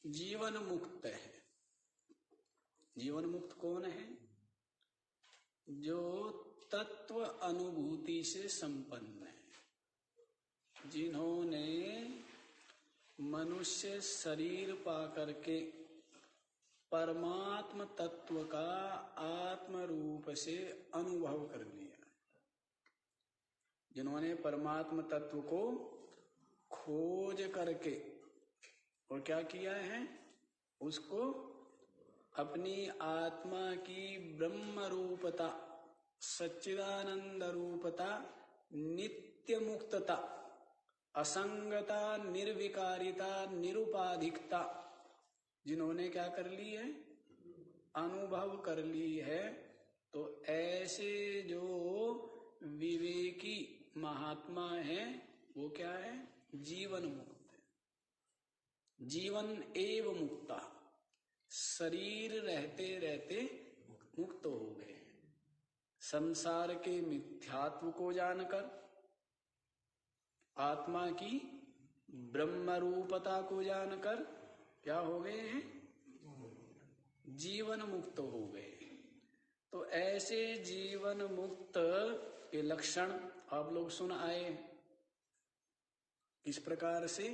जीवन मुक्त है। जीवन मुक्त कौन है? जो तत्व अनुभूति से संपन्न है, जिन्होंने मनुष्य शरीर पा करके परमात्म तत्व का आत्म रूप से अनुभव कर लिया, जिन्होंने परमात्म तत्व को खोज करके और क्या किया है, उसको अपनी आत्मा की ब्रह्म रूपता, सच्चिदानंद रूपता, नित्य मुक्तता, असंगता, निर्विकारिता, निरुपाधिकता जिन्होंने क्या कर ली है, अनुभव कर ली है। तो ऐसे जो विवेकी महात्मा है वो क्या है, जीवन मुक्त है। जीवन एव मुक्ता, शरीर रहते रहते मुक्त हो गए। संसार के मिथ्यात्व को जानकर, आत्मा की ब्रह्म रूपता को जानकर क्या हो गए हैं, जीवन मुक्त हो गए। तो ऐसे जीवन मुक्त के लक्षण आप लोग सुन आए। इस प्रकार से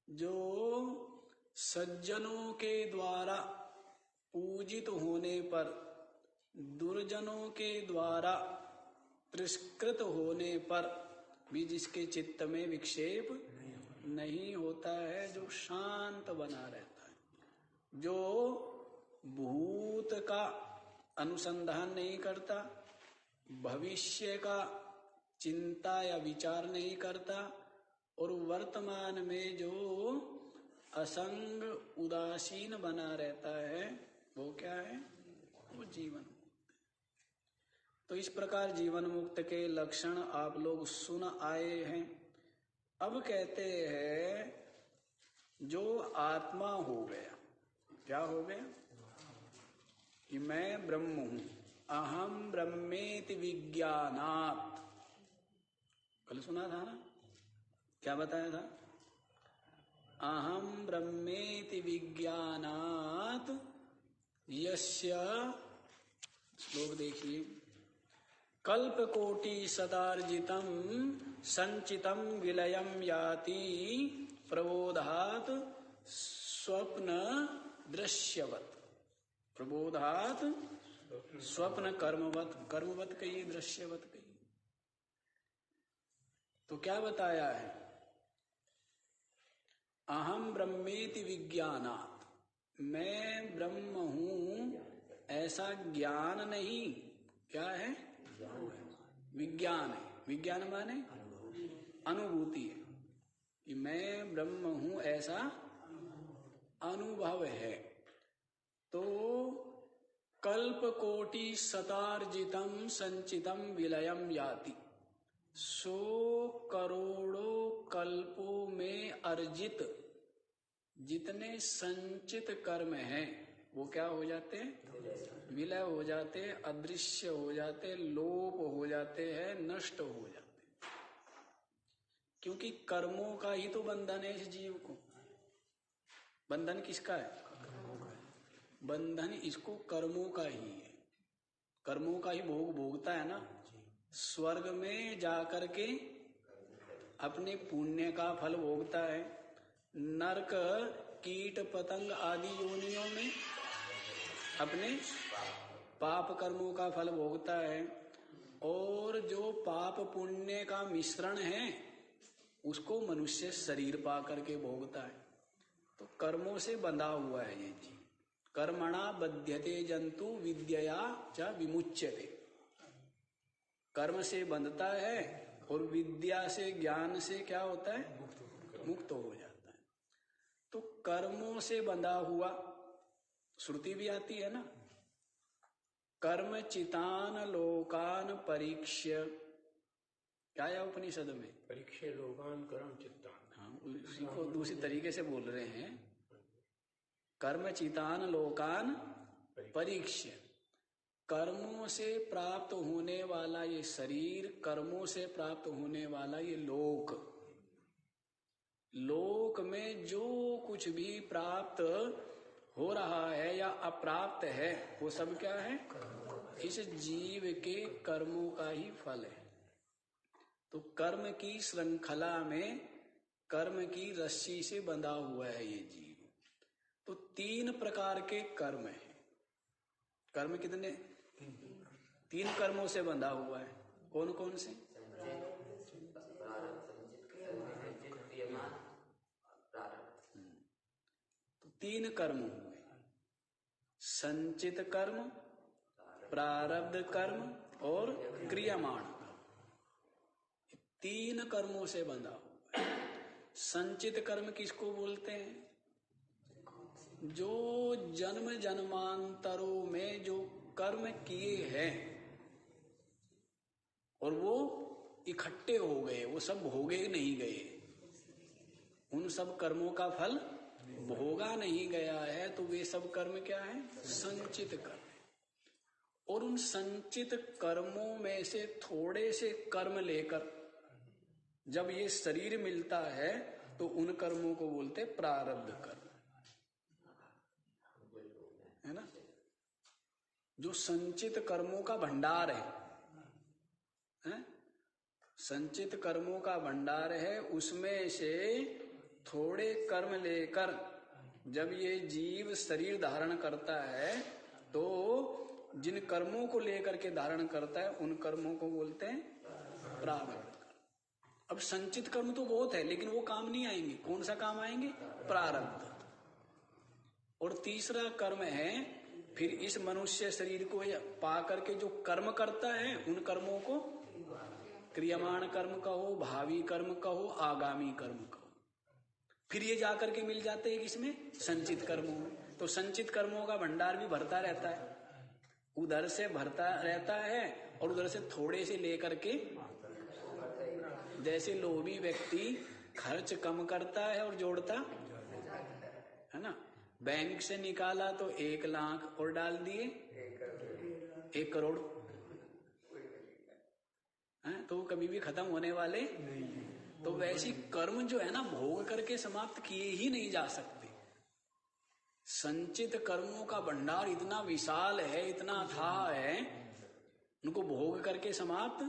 जो सज्जनों के द्वारा पूजित होने पर, दुर्जनों के द्वारा तिरस्कृत होने पर भी जिसके चित्त में विक्षेप नहीं होता है, जो शांत बना रहता है, जो भूत का अनुसंधान नहीं करता, भविष्य का चिंता या विचार नहीं करता, और वर्तमान में जो असंग उदासीन बना रहता है, वो क्या है, वो जीवन मुक्त। तो इस प्रकार जीवन मुक्त के लक्षण आप लोग सुन आए हैं। अब कहते हैं जो आत्मा हो गया, क्या हो गया, कि मैं ब्रह्म हूं, अहम ब्रह्मेति विज्ञानात्। कल सुना था ना, क्या बताया था, अहम ब्रह्मेति विज्ञानात् यस्य, श्लोक देखिए, कल्पकोटि शतार्जितम संचितम विलयम याति प्रबोधात् स्वप्न दृश्यवत। प्रबोधात् स्वप्न कर्मवत, कर्मवत कहिए, दृश्यवत कहिए। तो क्या बताया है, अहम ब्रह्मेति विज्ञानात्, मैं ब्रह्म हूं ऐसा ज्ञान नहीं, क्या है, विज्ञान है। विज्ञान माने अनुभूति है, कि मैं ब्रह्म हूं ऐसा अनुभव है। तो कल्प कोटि शतार्जितम संचितम विलयम याति, 100 करोड़ों कल्पों में अर्जित जितने संचित कर्म हैं वो क्या हो जाते हैं, विलय हो जाते हैं, अदृश्य हो जाते हैं, लोप हो जाते हैं, नष्ट हो जाते हैं। क्योंकि कर्मों का ही तो बंधन है इस जीव को। बंधन किसका है, बंधन इसको कर्मों का ही है। कर्मों का ही भोग भोगता है ना। स्वर्ग में जाकर के अपने पुण्य का फल भोगता है, नरक कीट पतंग आदि योनियों में अपने पाप कर्मों का फल भोगता है, और जो पाप पुण्य का मिश्रण है उसको मनुष्य शरीर पा करके भोगता है। तो कर्मों से बंधा हुआ है ये जीव। कर्मणा बध्यते जंतु विद्यया च विमुच्यते। कर्म से बंधता है और विद्या से, ज्ञान से क्या होता है, मुक्त हो जाता है। तो कर्मों से बंधा हुआ, श्रुति भी आती है ना, कर्म चितान लोकान परीक्ष्य, क्या है उपनिषद में, परीक्ष्य लोकान कर्म चित्तान। हाँ, उसी को दूसरी तरीके से बोल रहे हैं, कर्म चितान लोकान परीक्ष्य। कर्मों से प्राप्त होने वाला ये शरीर, कर्मों से प्राप्त होने वाला ये लोक, लोक में जो कुछ भी प्राप्त हो रहा है या अप्राप्त है, वो सब क्या है? इस जीव के कर्मों का ही फल है। तो कर्म की श्रृंखला में, कर्म की रस्सी से बंधा हुआ है ये जीव। तो 3 प्रकार के कर्म है। कर्म कितने? 3 कर्मों से बंधा हुआ है। कौन कौन से? तो 3 कर्म हुए, संचित कर्म, प्रारब्ध कर्म और क्रियमाण कर्म। 3 कर्मों से बंधा हुआ है। संचित कर्म किसको बोलते हैं? जो जन्म जन्मांतरों में जो कर्म किए हैं और वो इकट्ठे हो गए, वो सब भोगे नहीं गए, उन सब कर्मों का फल भोगा नहीं गया है, तो वे सब कर्म क्या है? संचित कर्म। और उन संचित कर्मों में से थोड़े से कर्म लेकर जब ये शरीर मिलता है तो उन कर्मों को बोलते प्रारब्ध कर्म, है ना? जो संचित कर्मों का भंडार है? संचित कर्मों का भंडार है, उसमें से थोड़े कर्म लेकर जब ये जीव शरीर धारण करता है तो जिन कर्मों को लेकर के धारण करता है उन कर्मों को बोलते हैं प्रारब्ध कर्म। अब संचित कर्म तो बहुत है, लेकिन वो काम नहीं आएंगे। कौन सा काम आएंगे? प्रारब्ध। और तीसरा कर्म है, फिर इस मनुष्य शरीर को पा करके जो कर्म करता है उन कर्मों को क्रियमाण कर्म कहो, भावी कर्म कहो, आगामी कर्म कहो। फिर ये जाकर के मिल जाते हैं किसमें? संचित कर्मों में। तो संचित कर्मों का भंडार भी भरता रहता है, उधर से भरता रहता है और उधर से थोड़े से लेकर के, जैसे लोभी व्यक्ति खर्च कम करता है और जोड़ता है ना, बैंक से निकाला तो 1 लाख और डाल दिए 1 करोड़, तो वो कभी भी खत्म होने वाले नहीं। तो वैसी कर्म जो है ना, भोग करके समाप्त किए ही नहीं जा सकते। संचित कर्मों का भंडार इतना विशाल है, इतना अथाह है, उनको भोग करके समाप्त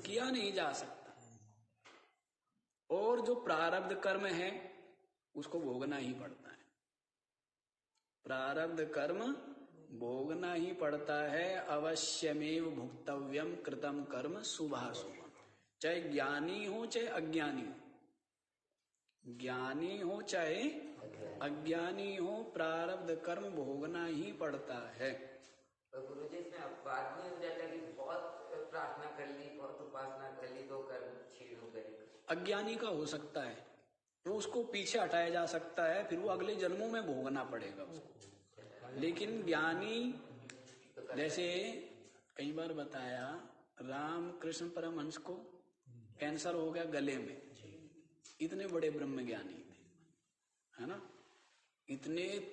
किया नहीं जा सकता। और जो प्रारब्ध कर्म है उसको भोगना ही पड़ता है। प्रारब्ध कर्म भोगना ही पड़ता है। अवश्यमेव भुक्तव्यम कृतम कर्म शुभाशुभम। चाहे ज्ञानी हो चाहे अज्ञानी हो, ज्ञानी हो चाहे अज्ञानी हो, प्रारब्ध कर्म भोगना ही पड़ता है। तो गुरुजी इसमें बाद में हो जाता है कि बहुत प्रार्थना कर ली, बहुत उपासना कर ली तो कर्म छीन हो गए। अज्ञानी का हो सकता है, तो उसको पीछे हटाया जा सकता है, फिर वो अगले जन्मों में भोगना पड़ेगा उसको। लेकिन ज्ञानी, जैसे कई बार बताया, राम कृष्ण परमहंस को कैंसर हो गया गले में, इतने बड़े ब्रह्म ज्ञानी थे, है ना, इतने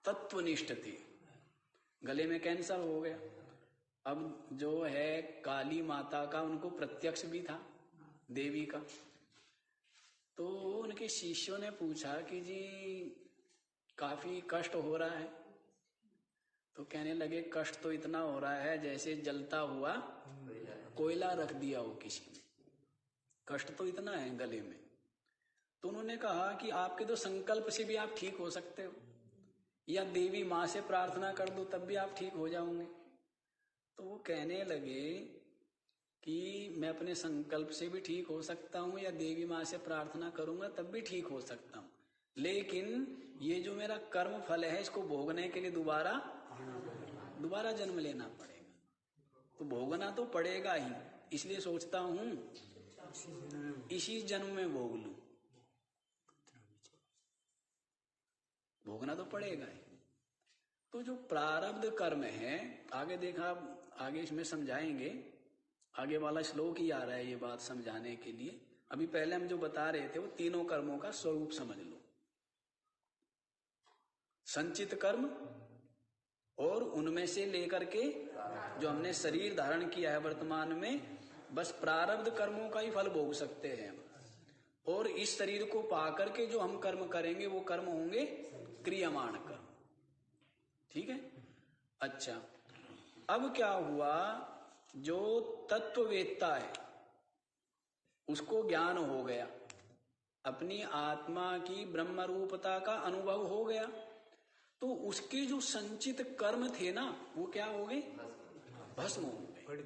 तत्वनिष्ठ थे, गले में कैंसर हो गया। अब जो है काली माता का उनको प्रत्यक्ष भी था, देवी का। तो उनके शिष्यों ने पूछा कि जी काफी कष्ट हो रहा है, तो कहने लगे कष्ट तो इतना हो रहा है जैसे जलता हुआ कोयला रख दिया हो किसी ने, कष्ट तो इतना है गले में। तो उन्होंने कहा कि आपके तो संकल्प से भी आप ठीक हो सकते हो, या देवी माँ से प्रार्थना कर दो तब भी आप ठीक हो जाओगे। तो वो कहने लगे कि मैं अपने संकल्प से भी ठीक हो सकता हूँ, या देवी माँ से प्रार्थना करूंगा तब भी ठीक हो सकता हूँ, लेकिन ये जो मेरा कर्म फल है इसको भोगने के लिए दोबारा जन्म लेना पड़ेगा। तो भोगना तो पड़ेगा ही, इसलिए सोचता हूँ इसी जन्म में भोग लूं, भोगना तो पड़ेगा ही। तो जो प्रारब्ध कर्म है, आगे देखा, आगे इसमें समझाएंगे, आगे वाला श्लोक ही आ रहा है ये बात समझाने के लिए। अभी पहले हम जो बता रहे थे वो तीनों कर्मों का स्वरूप समझ लो। संचित कर्म, और उनमें से लेकर के जो हमने शरीर धारण किया है वर्तमान में, बस प्रारब्ध कर्मों का ही फल भोग सकते हैं। और इस शरीर को पाकर के जो हम कर्म करेंगे वो कर्म होंगे क्रियमाण कर्म। ठीक है। अच्छा, अब क्या हुआ, जो तत्ववेत्ता है उसको ज्ञान हो गया, अपनी आत्मा की ब्रह्म रूपता का अनुभव हो गया, तो उसके जो संचित कर्म थे ना वो क्या हो गए, भस्म हो गए।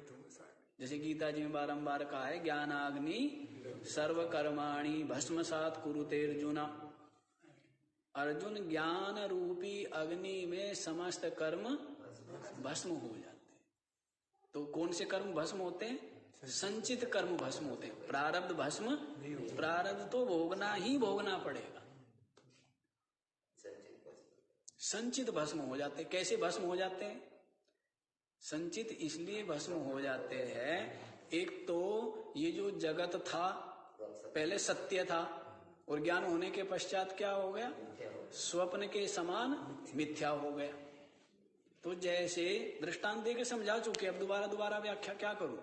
जैसे गीता जी में बारंबार कहा है, ज्ञानाग्नि सर्व कर्माणि भस्मसात कुरुते अर्जुना। अर्जुन, ज्ञान रूपी अग्नि में समस्त कर्म भस्म हो जाते हैं। तो कौन से कर्म भस्म होते हैं? संचित कर्म भस्म होते हैं। प्रारब्ध भस्म, प्रारब्ध तो भोगना ही भोगना पड़ेगा। संचित भस्म हो जाते हैं। कैसे भस्म हो जाते हैं? संचित इसलिए भस्म हो जाते हैं, एक तो ये जो जगत था पहले सत्य था और ज्ञान होने के पश्चात क्या हो गया, स्वप्न के समान मिथ्या हो गया। तो जैसे दृष्टांत देकर समझा चुके, अब दोबारा व्याख्या क्या करूं,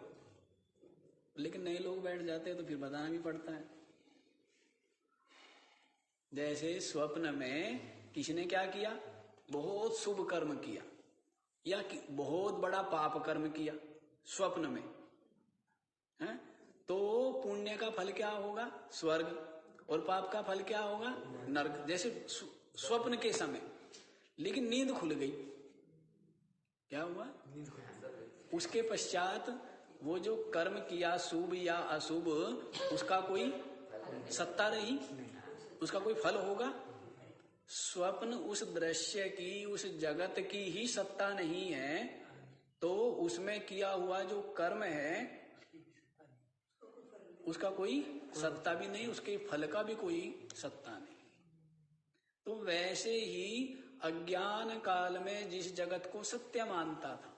लेकिन नए लोग बैठ जाते हैं तो फिर बताना भी पड़ता है। जैसे स्वप्न में किसी ने क्या किया, बहुत शुभ कर्म किया या बहुत बड़ा पाप कर्म किया स्वप्न में है, तो पुण्य का फल क्या होगा, स्वर्ग, और पाप का फल क्या होगा, नरक। जैसे स्वप्न के समय, लेकिन नींद खुल गई, क्या हुआ, उसके पश्चात वो जो कर्म किया शुभ या अशुभ उसका कोई सत्ता नहीं, उसका कोई फल होगा। स्वप्न उस दृश्य की, उस जगत की ही सत्ता नहीं है, तो उसमें किया हुआ जो कर्म है उसका कोई सत्ता भी नहीं, उसके फल का भी कोई सत्ता नहीं। तो वैसे ही अज्ञान काल में जिस जगत को सत्य मानता था,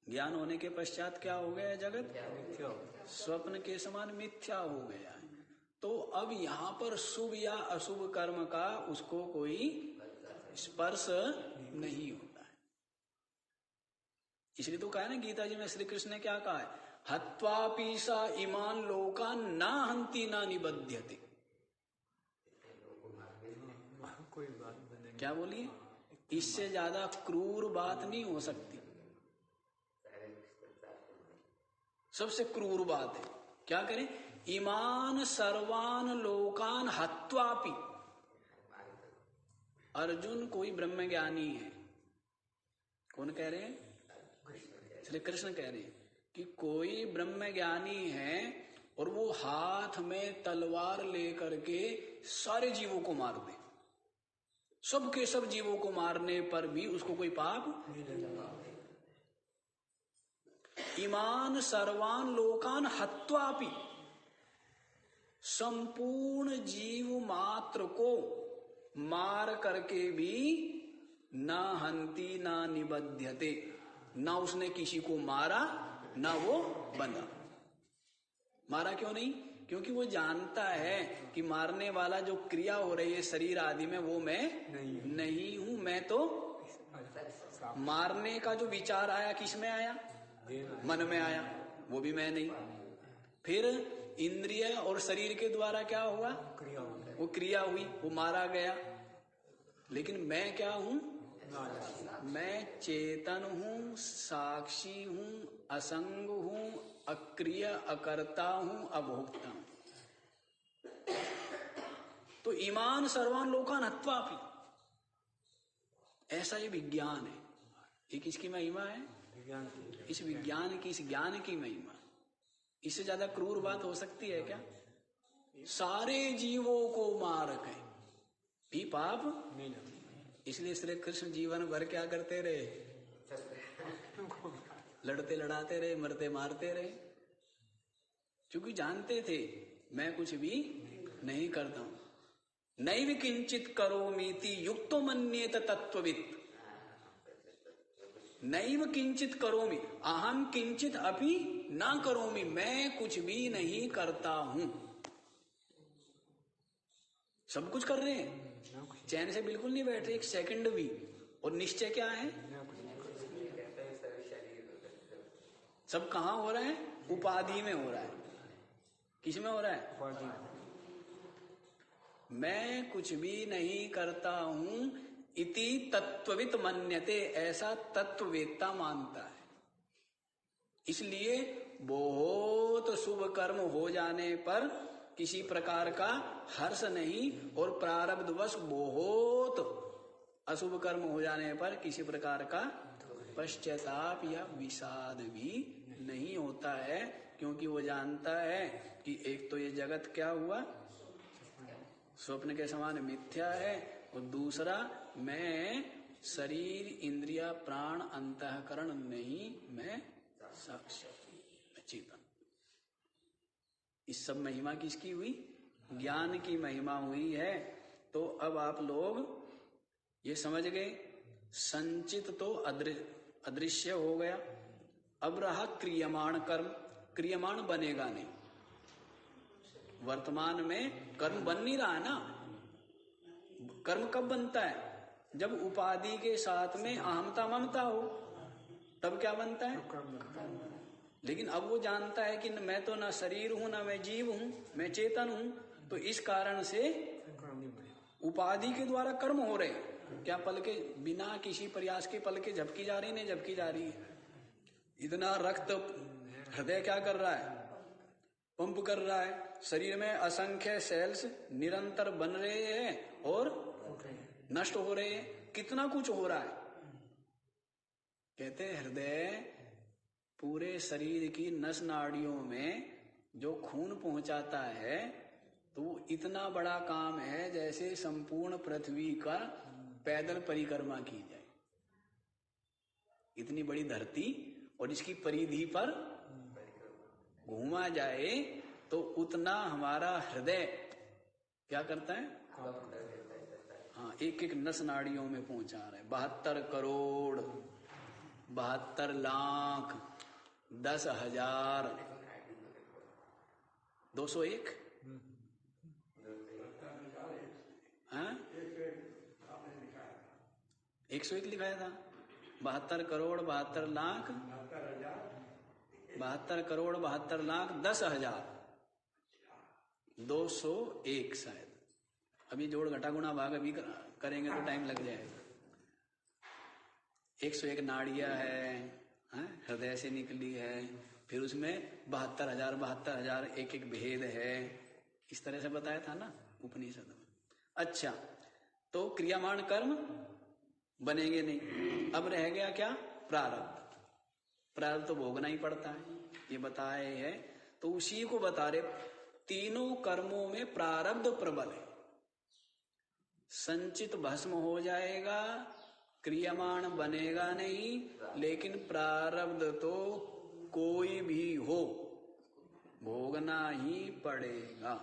ज्ञान होने के पश्चात क्या हो गया, जगत स्वप्न के समान मिथ्या हो गया है। तो अब यहाँ पर शुभ या अशुभ कर्म का उसको कोई स्पर्श नहीं होता है। इसलिए तो कहा है ना गीता जी में, श्री कृष्ण ने क्या कहा है, हत्वापि सा इमान लोकान ना हंति ना निबध्यते। क्या बोलिए, इससे ज्यादा क्रूर बात नहीं हो सकती। सबसे क्रूर बात है, क्या करें, इमान सर्वान लोकान हत्वापि। अर्जुन कोई ब्रह्मज्ञानी है, कौन कह रहे हैं, श्री कृष्ण कह रहे हैं कि कोई ब्रह्मज्ञानी है और वो हाथ में तलवार लेकर के सारे जीवों को मार दे, सब के सब जीवों को मारने पर भी उसको कोई पाप नहीं। इमान सर्वान लोकान हत्वापि, संपूर्ण जीव मात्र को मार करके भी ना हंति ना निबध्यते, ना उसने किसी को मारा ना वो बंधा। मारा क्यों नहीं, क्योंकि वो जानता है कि मारने वाला जो क्रिया हो रही है शरीर आदि में वो मैं नहीं हूं। मैं तो मारने का जो विचार आया किस में आया, मन में आया, वो भी मैं नहीं। फिर इंद्रिय और शरीर के द्वारा क्या हुआ, वो क्रिया हुई, वो मारा गया, लेकिन मैं क्या हूं, मैं चेतन हूं, साक्षी हूं, असंग हूं, अक्रिय अकर्ता हूं, अभोक्ता हूं। तो ईमान सर्वान लोकान हत्वापि, ऐसा ये विज्ञान है। ये किसकी महिमा है, इस विज्ञान की, इस ज्ञान की महिमा। इससे ज्यादा क्रूर बात हो सकती है क्या? सारे जीवों को मार के भी पाप नहीं। इसलिए श्री कृष्ण जीवन भर क्या करते रहे, लड़ते लड़ाते रहे, मरते मारते रहे, क्योंकि जानते थे मैं कुछ भी नहीं करता हूं। नैव किंचित करोमीति युक्तो मन्येत तत्ववित्। नैव किंचित करोमि, अहम किंचित अपि ना करोमि, मैं कुछ भी नहीं करता हूं। सब कुछ कर रहे हैं, चैन से बिल्कुल नहीं बैठ रहे एक सेकंड भी। और निश्चय क्या है, सब कहां हो रहा है, उपाधि में हो रहा है। किस में हो रहा है, मैं कुछ भी नहीं करता हूं, इति तत्ववित मन्यते, ऐसा तत्ववेत्ता मानता है। इसलिए बहुत शुभ कर्म हो जाने पर किसी प्रकार का हर्ष नहीं, और प्रारब्धवश बहुत अशुभ कर्म हो जाने पर किसी प्रकार का पश्चाताप या विषाद भी नहीं होता है, क्योंकि वो जानता है कि एक तो ये जगत क्या हुआ, स्वप्न के समान मिथ्या है, और दूसरा मैं शरीर इंद्रिया प्राण अंतःकरण नहीं, मैं साक्षी, मैं चेतन। इस सब महिमा किसकी हुई? ज्ञान की महिमा हुई है। तो अब आप लोग ये समझ गए, संचित तो अदृश्य हो गया, अब रहा क्रियमाण कर्म। क्रियमाण बनेगा नहीं, वर्तमान में कर्म बन नहीं रहा है ना। कर्म कब बनता है? जब उपाधि के साथ में अहमता ममता हो, तब क्या बनता है? लेकिन अब वो जानता है कि मैं तो ना शरीर हूं, ना मैं जीव हूं, मैं चेतन हूं, तो इस कारण से उपाधि के द्वारा कर्म हो रहे हैं। क्या पल के बिना किसी प्रयास के पल के झपकी जा रही, नहीं झपकी जा रही है। इतना रक्त हृदय क्या कर रहा है? पंप कर रहा है। शरीर में असंख्य सेल्स निरंतर बन रहे हैं और नष्ट हो रहे हैं, कितना कुछ हो रहा है। कहते हैं हृदय पूरे शरीर की नस नाड़ियों में जो खून पहुंचाता है, तो इतना बड़ा काम है जैसे संपूर्ण पृथ्वी का पैदल परिक्रमा की जाए। इतनी बड़ी धरती और इसकी परिधि पर घूमा जाए तो उतना हमारा हृदय क्या करता है? हाँ, एक एक नस नाड़ियों में पहुंचा रहा है। 72 करोड़ 72 लाख 10,000 201 101 लिखाया था। 72 करोड़ 72 लाख 72 करोड़ 72 लाख 10,000 201 शायद। अभी जोड़ घटा गुणा भाग अभी करेंगे तो टाइम लग जाएगा। 101 नाड़ियां है, हृदय से निकली है, फिर उसमें 72,000 एक एक भेद है। इस तरह से बताया था ना उपनिषद में। अच्छा, तो क्रियामाण कर्म बनेंगे नहीं। अब रह गया क्या? प्रारब्ध। प्रारब्ध तो भोगना ही पड़ता है, ये बताए है। तो उसी को बता रहे, तीनों कर्मों में प्रारब्ध प्रबल है। संचित भस्म हो जाएगा, क्रियमाण बनेगा नहीं, लेकिन प्रारब्ध तो कोई भी हो भोगना ही पड़ेगा।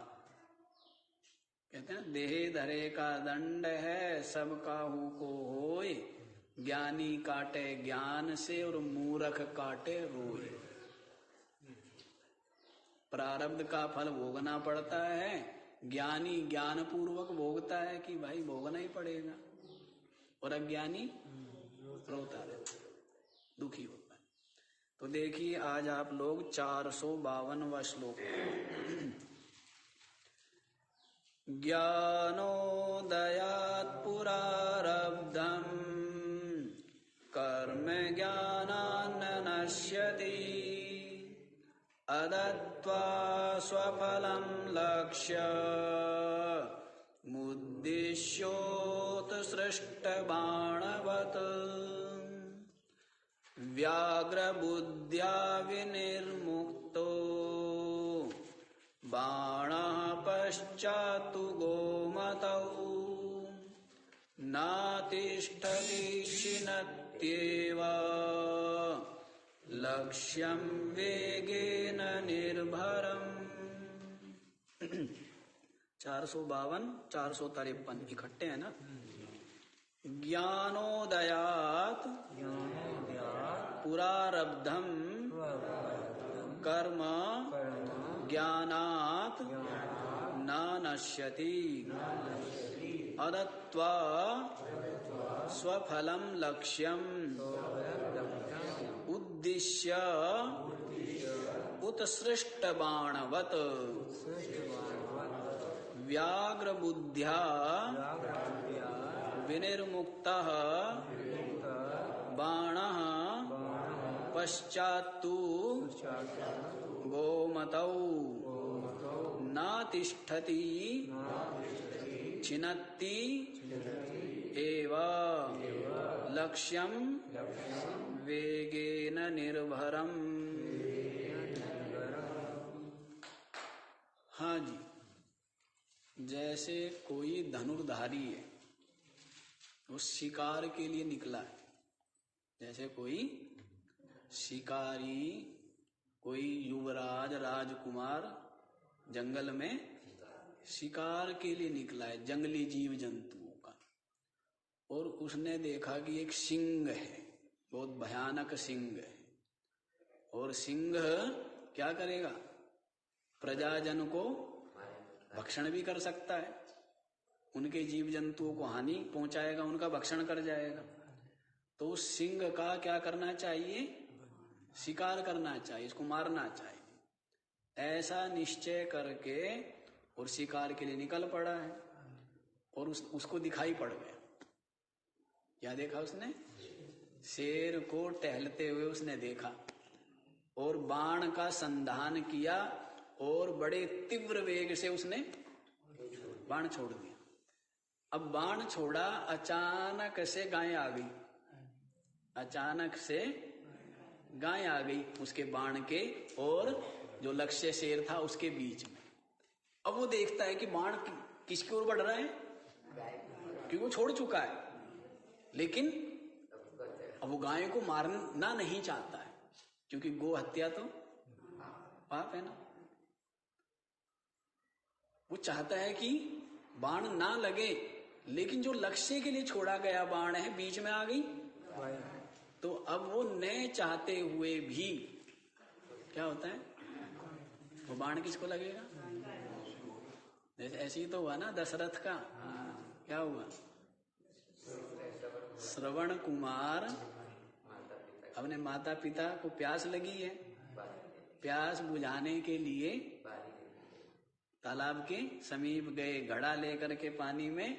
कहते हैं देहे धरे का दंड है, सब काहू को होए, ज्ञानी काटे ज्ञान से और मूर्ख काटे रोए। प्रारब्ध का फल भोगना पड़ता है। ज्ञानी ज्ञान पूर्वक भोगता है कि भाई भोगना ही पड़ेगा, और अज्ञानी रोता रहता है, दुखी होता है। तो देखिए आज आप लोग 452वां श्लोक। ज्ञानोदयात् पुरारब्धम् कर्म ज्ञानान्न नश्यति, अदत्वा स्वफलं लक्ष्य मुद्दिश्योत्सृष्टबाणवत्, व्याघ्रबुद्ध्या विनिर्मुक्तो बाणः पश्चात्तु गोमतौ, नातिष्ठति छिनत्येव लक्ष्यं वेगेन निर्भरम्। 452 453 इकट्ठे हैं ना। ज्ञानोदयात् पुरारब्धम कर्म ज्ञानात् न नश्यति, अदत्वा स्वफलं लक्ष्यम् उद्दिश्य उत्सृष्टबाणवत् व्याघ्र बुद्ध्या विनिर्मुक्तः बाणः पश्चात्तु गोमतौ न तिष्ठति छिनत्ति एव लक्ष्यं वेगेन निर्भरम्। हाँ जी, जैसे कोई धनुर्धारी है, वो शिकार के लिए निकला है। जैसे कोई शिकारी, कोई युवराज राजकुमार जंगल में शिकार के लिए निकला है, जंगली जीव जंतुओं का, और उसने देखा कि एक सिंह है, बहुत भयानक सिंह है, और सिंह क्या करेगा, प्रजाजन को भक्षण भी कर सकता है, उनके जीव जंतुओं को हानि पहुंचाएगा, उनका भक्षण कर जाएगा। तो उस सिंह का क्या करना चाहिए, शिकार करना चाहिए, इसको मारना चाहिए। ऐसा निश्चय करके और शिकार के लिए निकल पड़ा है, और उसको दिखाई पड़ गया। क्या देखा उसने, शेर को टहलते हुए उसने देखा, और बाण का संधान किया, और बड़े तीव्र वेग से उसने बाण छोड़ दिया। अब बाण छोड़ा, अचानक से गाय आ गई, अचानक से गाय आ गई उसके बाण के और जो लक्ष्य शेर था उसके बीच में। अब वो देखता है कि बाण किसकी ओर बढ़ रहा है, क्योंकि वो छोड़ चुका है, लेकिन अब वो गाय को मारना नहीं चाहता है, क्योंकि गो हत्या तो पाप है ना। वो चाहता है कि बाण ना लगे, लेकिन जो लक्ष्य के लिए छोड़ा गया बाण है बीच में आ गई, तो अब वो न चाहते हुए भी क्या होता है, वो बाण किसको लगेगा। जैसे ऐसे ही तो हुआ ना दशरथ का, क्या हुआ, श्रवण कुमार अपने माता पिता को प्यास लगी है, प्यास बुझाने के लिए तालाब के समीप गए, घड़ा लेकर के पानी में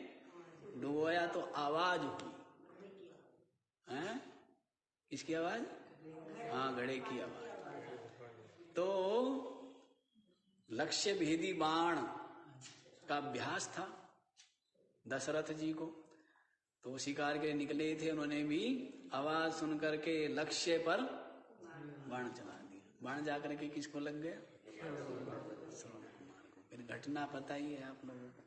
डुबोया, तो आवाज हुई, हैं, किसकी आवाज, हाँ, घड़े की आवाज। तो लक्ष्य भेदी बाण का अभ्यास था दशरथ जी को, तो शिकार के निकले थे, उन्होंने भी आवाज सुन करके लक्ष्य पर बाण चला दिया। बाण जाकर के किसको लग गया, श्रवण कुमार को। फिर घटना पता ही है आप लोगों को,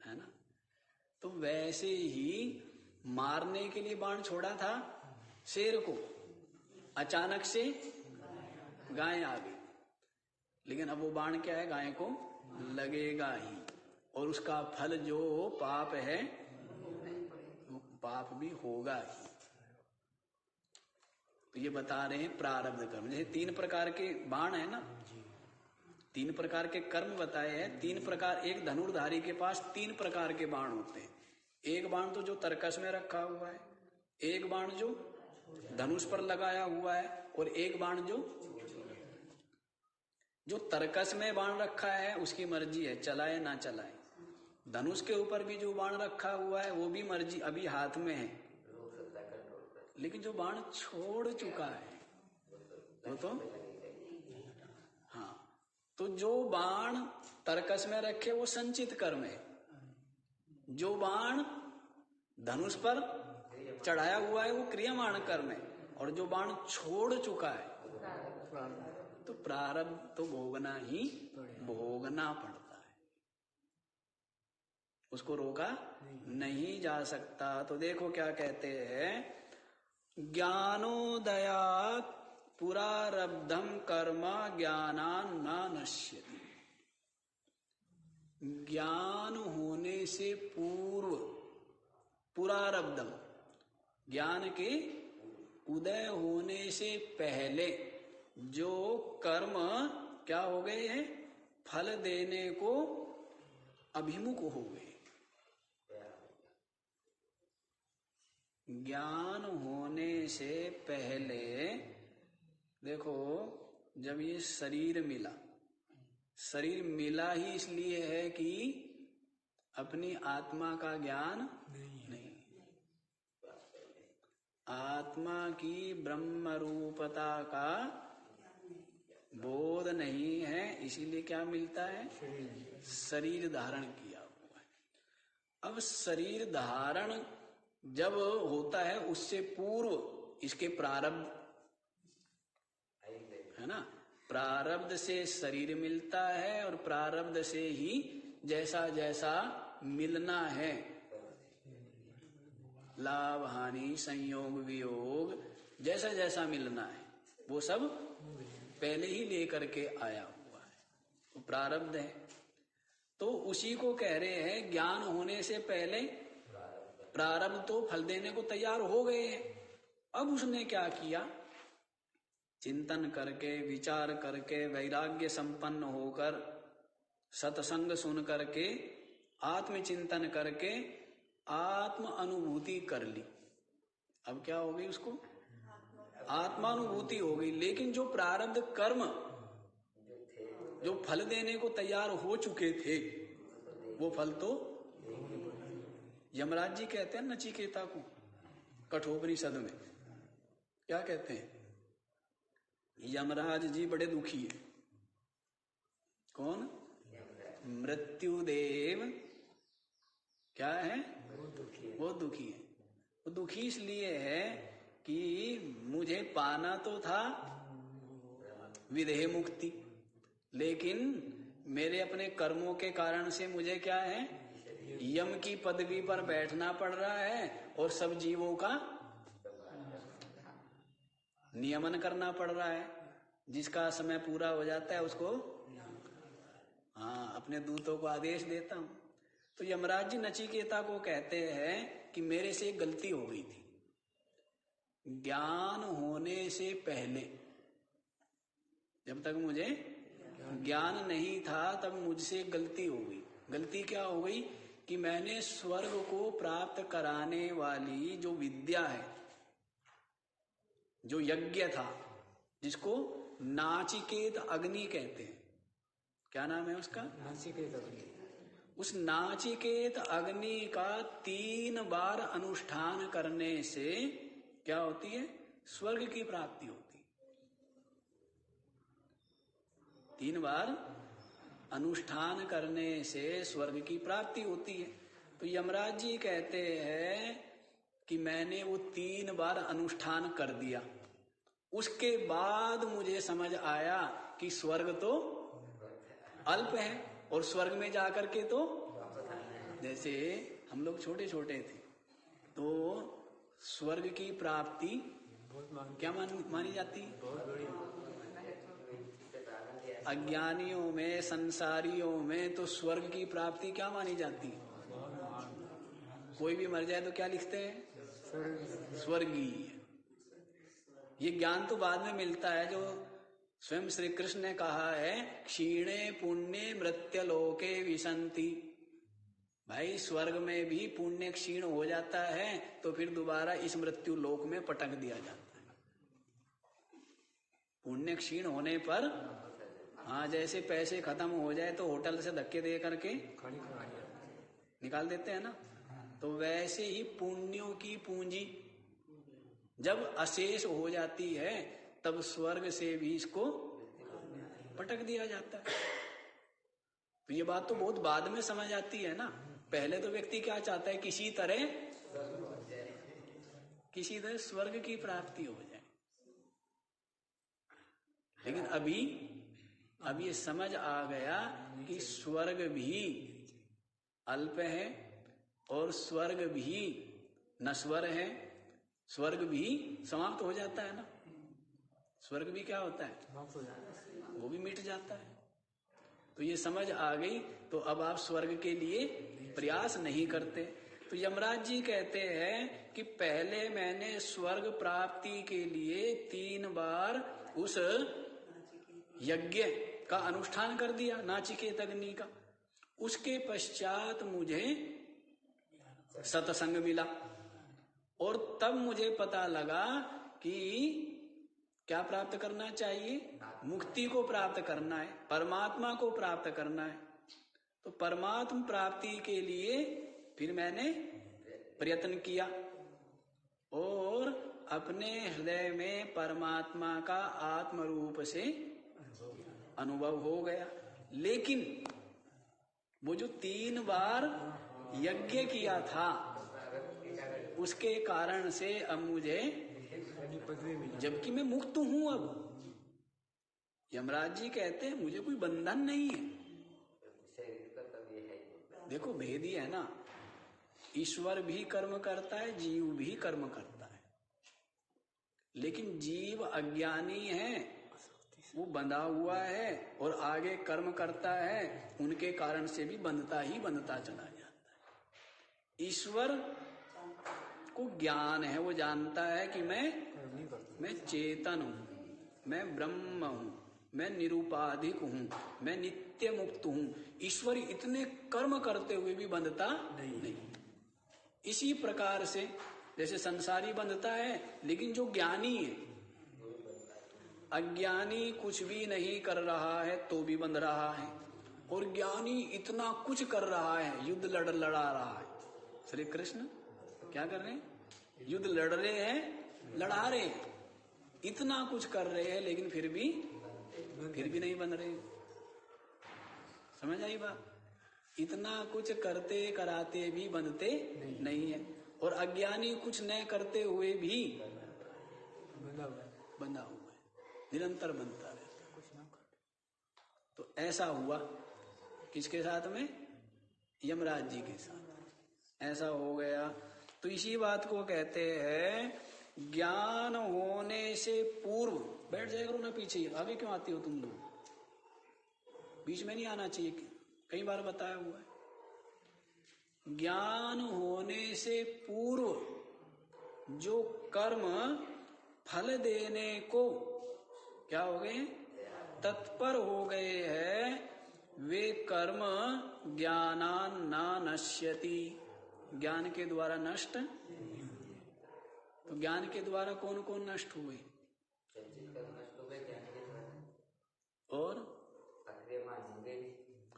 है ना। तो वैसे ही मारने के लिए बाण छोड़ा था शेर को, अचानक से गाय आ गई, लेकिन अब वो बाण क्या है, गाय को लगेगा ही, और उसका फल जो पाप है वो पाप भी होगा ही। तो ये बता रहे हैं प्रारब्ध कर्म। जैसे 3 प्रकार के बाण है ना, 3 प्रकार के कर्म बताए हैं। 3 प्रकार, एक धनुर्धारी के पास 3 प्रकार के बाण होते हैं। एक बाण तो जो तरकस में रखा हुआ है, एक बाण जो धनुष पर लगाया हुआ है, और एक बाण जो तरकस में बाण रखा है उसकी मर्जी है, चलाए ना चलाए। धनुष के ऊपर भी जो बाण रखा हुआ है वो भी मर्जी, अभी हाथ में है, लेकिन जो बाण छोड़ चुका है वो तो, हाँ, तो जो बाण तरकस में रखे वो संचित कर्म है, जो बाण धनुष पर चढ़ाया हुआ है वो क्रियमाण कर्म है, और जो बाण छोड़ चुका है तो प्रारब्ध तो भोगना ही भोगना पड़ता है, उसको रोका नहीं जा सकता। तो देखो क्या कहते हैं, ज्ञानोदयात् पुरारब्धम कर्म ज्ञानान् न नश्यति। ज्ञान होने से पूर्व, पुरारब्धम, ज्ञान के उदय होने से पहले जो कर्म क्या हो गए हैं, फल देने को अभिमुख हो गए। ज्ञान होने से पहले देखो, जब ये शरीर मिला, शरीर मिला ही इसलिए है कि अपनी आत्मा का ज्ञान नहीं, आत्मा की ब्रह्म रूपता का बोध नहीं है, इसीलिए क्या मिलता है? शरीर धारण किया हुआ है। अब शरीर धारण जब होता है उससे पूर्व इसके प्रारब्ध है ना, प्रारब्ध से शरीर मिलता है और प्रारब्ध से ही जैसा जैसा मिलना है, लाभ हानि संयोग वियोग, जैसा जैसा मिलना है वो सब पहले ही लेकर के आया हुआ है, वो प्रारब्ध है। तो उसी को कह रहे हैं ज्ञान होने से पहले प्रारब्ध तो फल देने को तैयार हो गए हैं। अब उसने क्या किया? चिंतन करके, विचार करके, वैराग्य संपन्न होकर, सत्संग सुन करके, आत्मचिंतन करके आत्म अनुभूति कर ली। अब क्या हो गई? उसको आत्मानुभूति हो गई। लेकिन जो प्रारब्ध कर्म जो फल देने को तैयार हो चुके थे वो फल तो यमराज जी कहते हैं नचिकेता को कठोपनिषद में, क्या कहते हैं? यमराज जी बड़े दुखी है। कौन? मृत्युदेव क्या है? वो दुखी है। वो दुखी इसलिए है कि मुझे पाना तो था विदेह मुक्ति, लेकिन मेरे अपने कर्मों के कारण से मुझे क्या है? यम की पदवी पर बैठना पड़ रहा है और सब जीवों का नियमन करना पड़ रहा है। जिसका समय पूरा हो जाता है उसको अपने दूतों को आदेश देता हूं। तो यमराज जी नचिकेता को कहते हैं कि मेरे से एक गलती हो गई थी, ज्ञान होने से पहले, जब तक मुझे ज्ञान नहीं था तब मुझसे गलती हो गई। गलती क्या हो गई? कि मैंने स्वर्ग को प्राप्त कराने वाली जो विद्या है, जो यज्ञ था, जिसको नाचिकेत अग्नि कहते हैं, क्या नाम है उसका? नाचिकेत अग्नि। उस नाचिकेत अग्नि का 3 बार अनुष्ठान करने से क्या होती है? स्वर्ग की प्राप्ति होती है। 3 बार अनुष्ठान करने से स्वर्ग की प्राप्ति होती है। तो यमराज जी कहते हैं कि मैंने वो 3 बार अनुष्ठान कर दिया, उसके बाद मुझे समझ आया कि स्वर्ग तो अल्प है और स्वर्ग में जाकर के तो, जैसे हम लोग छोटे छोटे थे तो स्वर्ग की प्राप्ति क्या मानी जाती? अज्ञानियों में, संसारियों में तो स्वर्ग की प्राप्ति क्या मानी जाती? कोई भी मर जाए तो क्या लिखते हैं? स्वर्गीय। ये ज्ञान तो बाद में मिलता है, जो स्वयं श्री कृष्ण ने कहा है क्षीणे पुण्य मृत्यलोके विशंति। भाई स्वर्ग में भी पुण्य क्षीण हो जाता है तो फिर दोबारा इस मृत्यु लोक में पटक दिया जाता है। पुण्य क्षीण होने पर जैसे पैसे खत्म हो जाए तो होटल से धक्के दे करके निकाल देते हैं ना, तो वैसे ही पुण्यों की पूंजी जब अशेष हो जाती है तब स्वर्ग से भी इसको पटक दिया जाता है। तो ये बात तो बहुत बाद में समझ आती है ना। पहले तो व्यक्ति क्या चाहता है? किसी तरह स्वर्ग की प्राप्ति हो जाए। लेकिन अभी ये समझ आ गया कि स्वर्ग भी अल्प है और स्वर्ग भी नश्वर है, स्वर्ग भी समाप्त हो जाता है ना। स्वर्ग भी क्या होता है? वो भी मिट जाता है। तो ये समझ आ गई तो अब आप स्वर्ग के लिए प्रयास नहीं करते। तो यमराज जी कहते हैं कि पहले मैंने स्वर्ग प्राप्ति के लिए 3 बार उस यज्ञ का अनुष्ठान कर दिया, नाचिकेत अग्नि का। उसके पश्चात मुझे सत्संग मिला और तब मुझे पता लगा कि क्या प्राप्त करना चाहिए? मुक्ति को प्राप्त करना है, परमात्मा को प्राप्त करना है। तो परमात्मा प्राप्ति के लिए फिर मैंने प्रयत्न किया और अपने हृदय में परमात्मा का आत्म रूप से अनुभव हो गया। लेकिन वो जो 3 बार यज्ञ किया था उसके कारण से अब मुझे, जबकि मैं मुक्त हूं, अब यमराज जी कहते हैं मुझे कोई बंधन नहीं है। देखो भेद ही है ना, ईश्वर भी कर्म करता है, जीव भी कर्म करता है। लेकिन जीव अज्ञानी है, वो बंधा हुआ है और आगे कर्म करता है, उनके कारण से भी बंधता ही बंधता चला जाता है। ईश्वर को ज्ञान है, वो जानता है कि मैं चेतन हूं, मैं ब्रह्म हूं, मैं निरुपाधिक हूं, मैं नित्य मुक्त हूं। ईश्वर इतने कर्म करते हुए भी बंधता नहीं। इसी प्रकार से जैसे संसारी बंधता है, लेकिन जो ज्ञानी है, अज्ञानी कुछ भी नहीं कर रहा है तो भी बंध रहा है, और ज्ञानी इतना कुछ कर रहा है, युद्ध लड़ा रहा है। श्री कृष्ण क्या कर रहे हैं? युद्ध लड़ रहे हैं, लड़ा रहे हैं, इतना कुछ कर रहे हैं, लेकिन फिर भी नहीं बन रहे। समझ आई बात? इतना कुछ करते कराते भी बनते नहीं है, और अज्ञानी कुछ न करते हुए भी बंधा हुआ है, निरंतर बनता रहता। तो ऐसा हुआ किसके साथ में? यमराज जी के साथ ऐसा हो गया। तो इसी बात को कहते हैं ज्ञान होने से पूर्व। बैठ जाया करो ना पीछे, आगे क्यों आती हो तुम लोग? बीच में नहीं आना चाहिए, कई बार बताया हुआ है। ज्ञान होने से पूर्व जो कर्म फल देने को क्या हो गए? तत्पर हो गए हैं, वे कर्म ज्ञानान न नश्यति, ज्ञान के द्वारा नष्ट। तो ज्ञान के द्वारा कौन कौन नष्ट हुए? और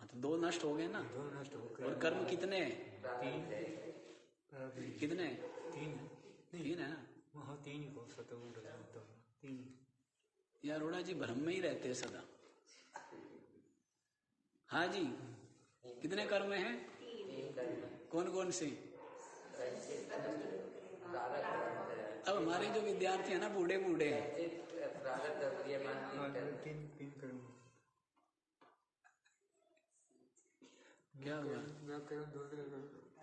तो 2 नष्ट हो गए ना। और कर्म कितने हैं? 3 कितने? 3 है ना। 3 यार अरोड़ा जी भ्रम में ही रहते हैं सदा। हाँ जी, कितने कर्म हैं? कौन कौन से? अब हमारे जो विद्यार्थी है ना, बूढ़े हैं। क्या हुआ?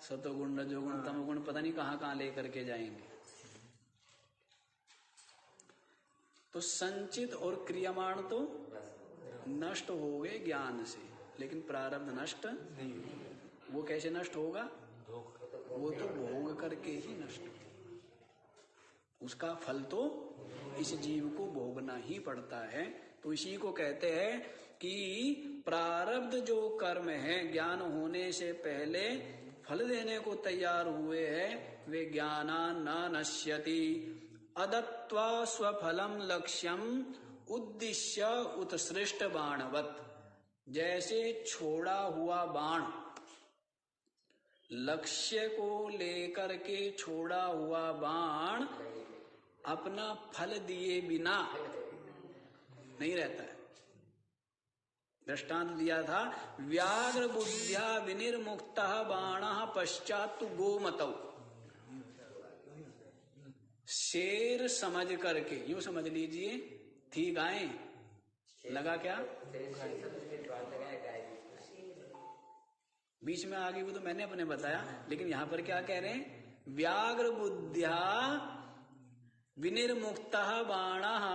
सतोगुण रजोगुण तमोगुण पता नहीं कहाँ लेकर के जाएंगे। तो संचित और क्रियमाण तो नष्ट हो गए ज्ञान से, लेकिन प्रारब्ध नष्ट नहीं। वो कैसे नष्ट होगा? वो तो भोग करके ही नष्ट होगा। उसका फल तो इस जीव को भोगना ही पड़ता है। तो इसी को कहते हैं कि प्रारब्ध जो कर्म है ज्ञान होने से पहले फल देने को तैयार हुए हैं, वे ज्ञानान न नश्यति। अदत्वा स्वफलम लक्ष्यम उद्दिश्य उत्सृष्ट बाणवत। जैसे छोड़ा हुआ बाण, लक्ष्य को लेकर के छोड़ा हुआ बाण अपना फल दिए बिना नहीं रहता है। दृष्टांत दिया था, व्याघ्र बुद्ध्या विनिर्मुक्तः बाणः पश्चात गोमतौ। शेर समझ करके, यूं समझ लीजिए, थी गाय, लगा क्या? बीच में आ गई वो तो मैंने अपने बताया, लेकिन यहां पर क्या कह रहे हैं? व्याघ्र बुद्ध्या विनिर्मुक्तः बाणः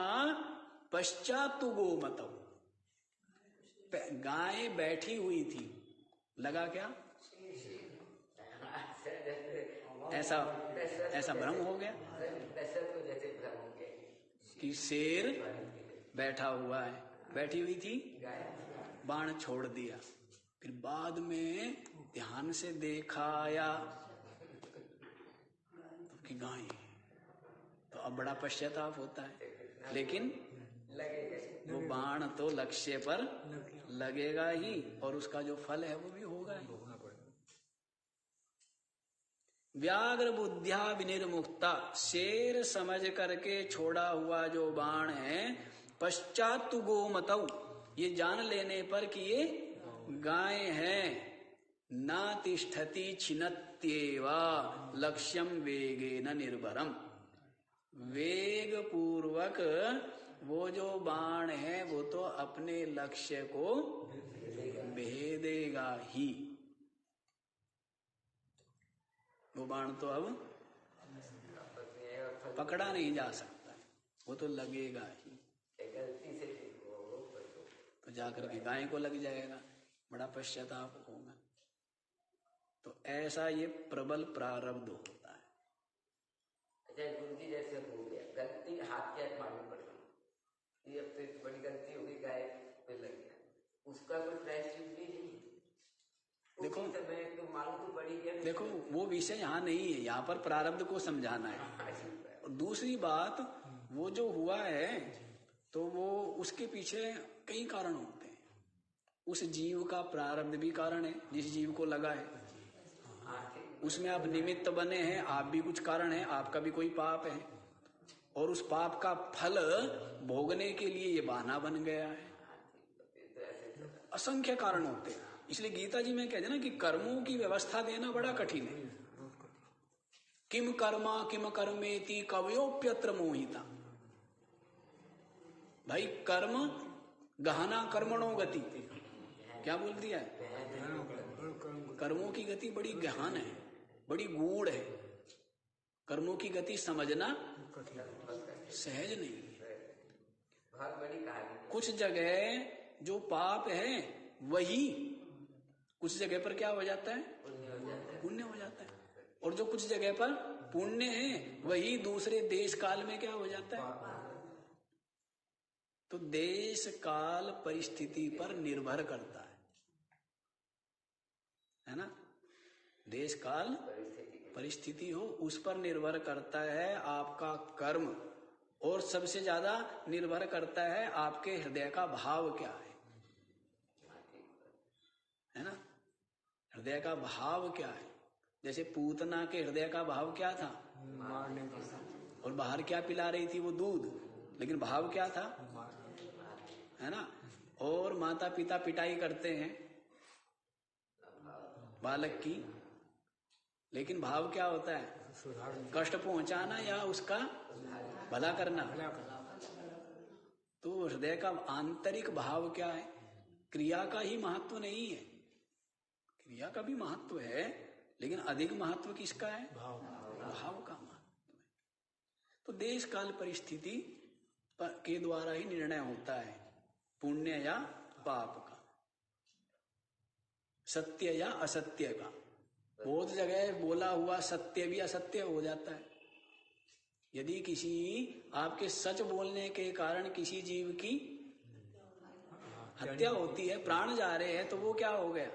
पश्चात गोमतौ। गाय बैठी हुई थी, लगा क्या? ऐसा भ्रम हो गया कि शेर बैठा हुआ है, बैठी हुई थी, बाण छोड़ दिया। फिर बाद में ध्यान से देखाया कि गाय, तो अब बड़ा पश्चाताप होता है। लेकिन लगेगा। वो बाण तो लक्ष्य पर लगेगा ही और उसका जो फल है वो भी होगा ही। व्याघ्र बुद्धिया विनिर्मुक्ता, शेर समझ करके छोड़ा हुआ जो बाण है, पश्चात गोमतौ, ये जान लेने पर कि ये गाय है, ना तिष्ठति छिनत्येवा लक्ष्यम वेगेन निर्भरम, वेग पूर्वक वो जो बाण है वो तो अपने लक्ष्य को भेदेगा ही। वो बाण तो अब पकड़ा नहीं जा सकता, वो तो लगेगा ही। गलती से तो जाकर के गाय को लग जाएगा, बड़ा पश्चाताप होगा। तो ऐसा ये प्रबल प्रारब्ध होता है। अच्छा गुरु जी जैसे हो गया गलती, हाथ के हाथ मालूम पड़ गई, ये अब तो बड़ी गलती हो गई, गाय पे लग गया, उसका कोई प्रायश्चित भी नहीं। देखो समय तो मालूम तो पड़ी गया। देखो वो विषय यहाँ नहीं है, यहाँ पर प्रारब्ध को समझाना है। और दूसरी बात, वो जो हुआ है तो वो उसके पीछे कई कारण होते हैं। उस जीव का प्रारब्ध भी कारण है, जिस जीव को लगा है उसमें आप निमित्त बने हैं, आप भी कुछ कारण है, आपका भी कोई पाप है, और उस पाप का फल भोगने के लिए ये बहाना बन गया है। असंख्य कारण होते हैं। इसलिए गीता जी में कहते हैं ना कि कर्मों की व्यवस्था देना बड़ा कठिन है। किम कर्मा किम कर्मेति कवयोप्यत्र मोहिता। भाई कर्म गहना कर्मणो गति, क्या बोल दिया है? कर्मों की गति बड़ी गहन है, बड़ी गूढ़ है। कर्मों की गति समझना सहज नहीं है। बहुत बड़ी कहानी। कुछ जगह जो पाप है वही कुछ जगह पर क्या हो जाता है? पुण्य हो जाता है। और जो कुछ जगह पर पुण्य है वही दूसरे देश काल में क्या हो जाता है? तो देश काल परिस्थिति पर निर्भर करता है ना। देश काल परिस्थिति हो उस पर निर्भर करता है आपका कर्म, और सबसे ज्यादा निर्भर करता है आपके हृदय का भाव क्या है ना। हृदय का भाव क्या है? जैसे पूतना के हृदय का भाव क्या था? मारने का। और बाहर क्या पिला रही थी? वो दूध, लेकिन भाव क्या था? है ना। और माता पिता पिटाई करते हैं बालक की, लेकिन भाव क्या होता है? कष्ट पहुंचाना या उसका भला करना। तो हृदय का आंतरिक भाव क्या है? क्रिया का ही महत्व नहीं है, क्रिया का भी महत्व है, लेकिन अधिक महत्व किसका है? भाव का महत्व है। तो देश काल परिस्थिति के द्वारा ही निर्णय होता है पुण्य या पाप का, सत्य या असत्य का। बहुत जगह बोला हुआ सत्य भी असत्य हो जाता है। यदि किसी आपके सच बोलने के कारण किसी जीव की हत्या होती है, प्राण जा रहे हैं, तो वो क्या हो गया?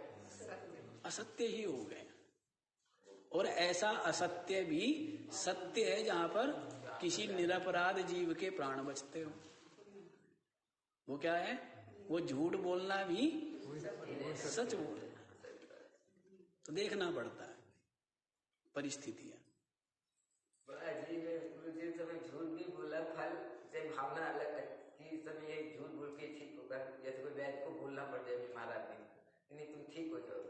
असत्य ही हो गया। और ऐसा असत्य भी सत्य है जहां पर किसी निरपराध जीव के प्राण बचते हो। वो क्या है? वो झूठ बोलना भी सच बोलना। तो देखना पड़ता है परिस्थितियां। अजीब है, जिस समय झूठ भी बोला, फल से भावना अलग कि समय ये झूठ बोल के ठीक होगा। जैसे कोई वैद्य को बोलना पड़ जाए बीमार आदमी, नहीं तुम ठीक हो जाओ,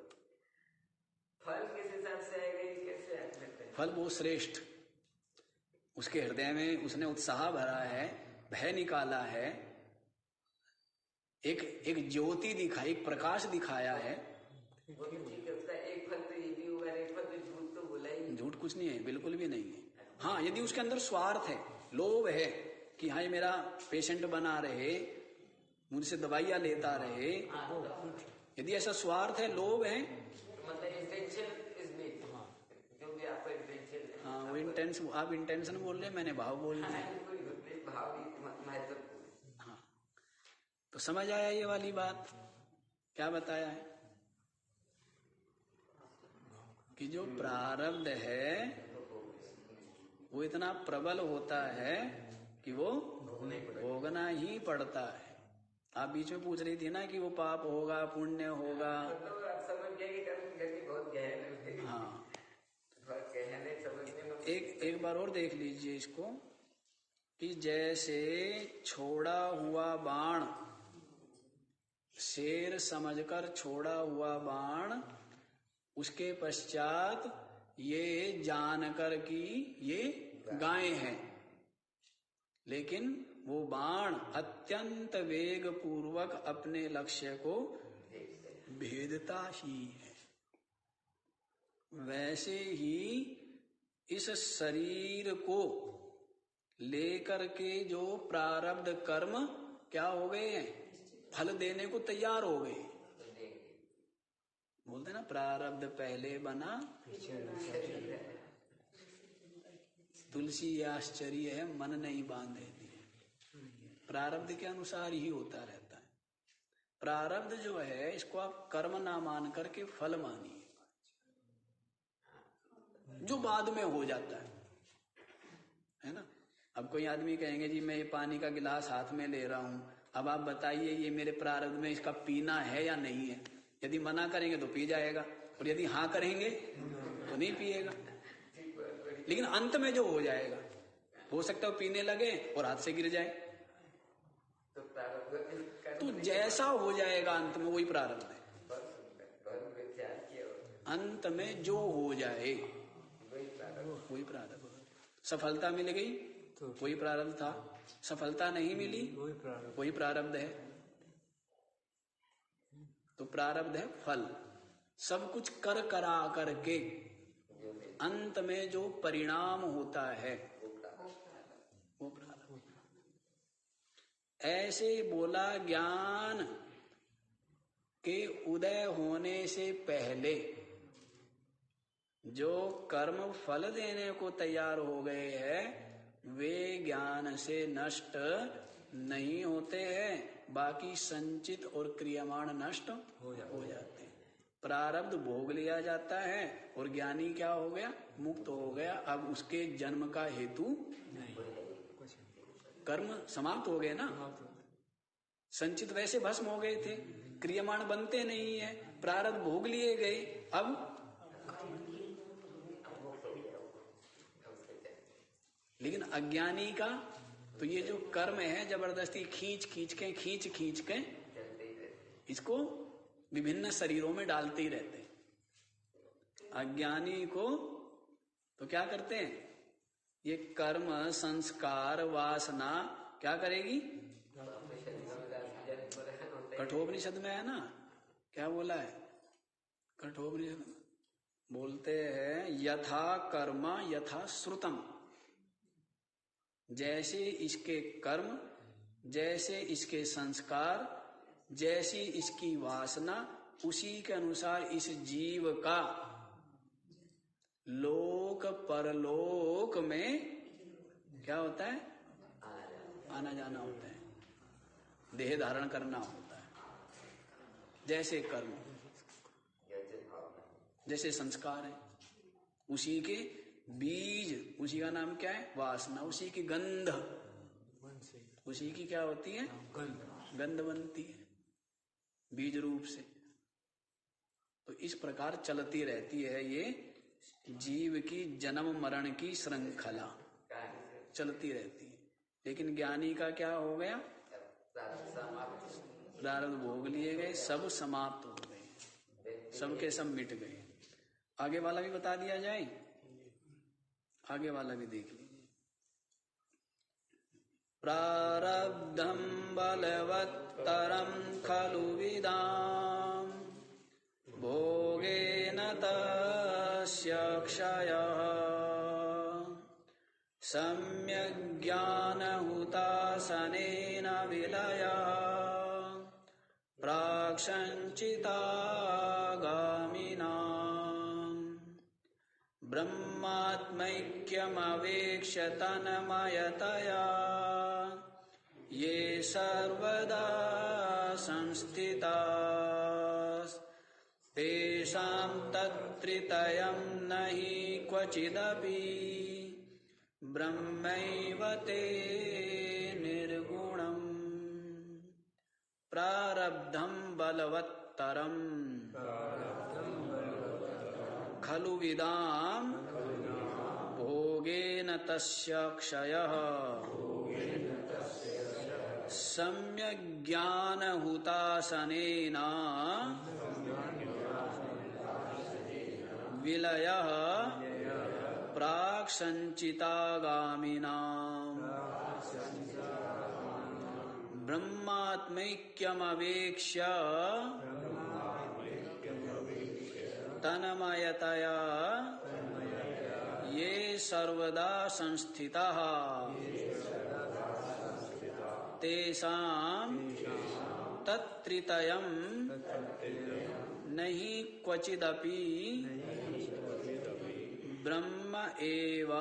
फल किस हिसाब से आएगा? ये कैसे लगता है? फल वो श्रेष्ठ, उसके हृदय में उसने उत्साह भरा है, भय निकाला है, एक ज्योति दिखाई, एक प्रकाश दिखाया है। वो तो ठीक है, उसका एक फल तो ये भी होगा, एक फल तो झूठ तो बोला ही। झूठ कुछ नहीं है, बिल्कुल भी नहीं है। हाँ, यदि उसके अंदर स्वार्थ है, लोभ है कि हाँ मेरा पेशेंट बना रहे, मुझसे दवाइयां लेता रहे, यदि ऐसा स्वार्थ है, लोभ है, मतलब इंटेंशन इज मेड, जो भी आपका इंटेंशन है। हाँ वो इंटेंशन, आप इंटेंशन बोल रहे हैं, मैंने भाव बोल दिया। भाव महत्वपूर्ण। हाँ, तो समझ आया ये वाली बात क्या बताया है कि जो प्रारब्ध है वो इतना प्रबल होता है कि वो भोगना ही पड़ता है। आप बीच में पूछ रही थी ना कि वो पाप होगा पुण्य होगा। तो आप समझ गए कि कर्म गति बहुत गहन है। हाँ, बहुत गहन है, समझने में। एक बार और देख लीजिए इसको कि जैसे छोड़ा हुआ बाण, शेर समझकर छोड़ा हुआ बाण, उसके पश्चात ये जानकर कि ये गाय है, लेकिन वो बाण अत्यंत वेग पूर्वक अपने लक्ष्य को भेदता ही है। वैसे ही इस शरीर को लेकर के जो प्रारब्ध कर्म क्या हो गए हैं, फल देने को तैयार हो गए। बोलते ना प्रारब्ध पहले बना तुलसी आश्चर्य है मन नहीं बांधे दिए। प्रारब्ध के अनुसार ही होता रहता है। प्रारब्ध जो है इसको आप कर्म ना मान करके फल मानिए, जो बाद में हो जाता है ना। अब कोई आदमी कहेंगे जी मैं ये पानी का गिलास हाथ में ले रहा हूं, अब आप बताइए ये मेरे प्रारब्ध में इसका पीना है या नहीं है। यदि मना करेंगे तो पी जाएगा, और यदि हाँ करेंगे तो नहीं पिएगा। लेकिन अंत में जो हो जाएगा, हो सकता है पीने लगे और हाथ से गिर जाए, तो जैसा हो जाएगा अंत में वही प्रारब्ध है। अंत में जो हो जाए वही प्रारब्ध। सफलता मिल गई तो वही प्रारब्ध था, सफलता नहीं मिली वही प्रारब्ध है। तो प्रारब्ध है फल। सब कुछ कर करा करके अंत में जो परिणाम होता है वो प्रारब्ध। ऐसे बोला ज्ञान के उदय होने से पहले जो कर्म फल देने को तैयार हो गए हैं वे ज्ञान से नष्ट नहीं होते हैं, बाकी संचित और क्रियमाण नष्ट हो जाते हैं। प्रारब्ध भोग लिया जाता है और ज्ञानी क्या हो गया, मुक्त हो गया। अब उसके जन्म का हेतु नहीं, कर्म समाप्त हो गए ना। संचित वैसे भस्म हो गए थे, क्रियमाण बनते नहीं है, प्रारब्ध भोग लिए गए। अब लेकिन अज्ञानी का तो ये जो कर्म है जबरदस्ती खींच खींच के इसको विभिन्न शरीरों में डालते ही रहते हैं। अज्ञानी को तो क्या करते हैं, ये कर्म संस्कार वासना क्या करेगी। कठोपनिषद में है ना, क्या बोला है कठोपनिषद, बोलते हैं यथा कर्म यथा श्रुतम। जैसे इसके कर्म, जैसे इसके संस्कार, जैसी इसकी वासना, उसी के अनुसार इस जीव का लोक परलोक में क्या होता है, आना जाना होता है, देह धारण करना होता है। जैसे कर्म, जैसे संस्कार है, उसी के बीज, उसी का नाम क्या है वासना, उसी की गंध, उसी की क्या होती है गंध बनती है बीज रूप से। तो इस प्रकार चलती रहती है ये जीव की जन्म मरण की श्रृंखला चलती रहती है। लेकिन ज्ञानी का क्या हो गया, प्रारब्ध भोग लिए गए, सब समाप्त हो गए, सबके सब मिट गए। आगे वाला भी बता दिया जाए, आगे वाला भी देख लीजिए। प्रारब्धं बलवत्तरं खलु विदां भोगेन तस्य क्षयः सम्यग् ज्ञानहुतासनेन विलयः प्राक्सञ्चितागामिनाम् ब्रह्मात्मैक्यमवेक्ष्य तन्मयतया ये सर्वदा संस्थिताः तेषां तत्त्रितयं न हि क्वचिदपि ब्रह्मैव ते निर्गुणम् प्रारब्धं बलवत्तरम् खलु विदां भोगेन तस्य क्षयः सम्यक् ज्ञानहुतासनेन विलयः प्राक् संचितागामिनाम् ब्रह्मात्मैक्यमवेक्ष्य तन्मयतया ये सर्वदा संस्थिताः तेषां तत्त्रितयं नहि क्वचिदपि ब्रह्म एव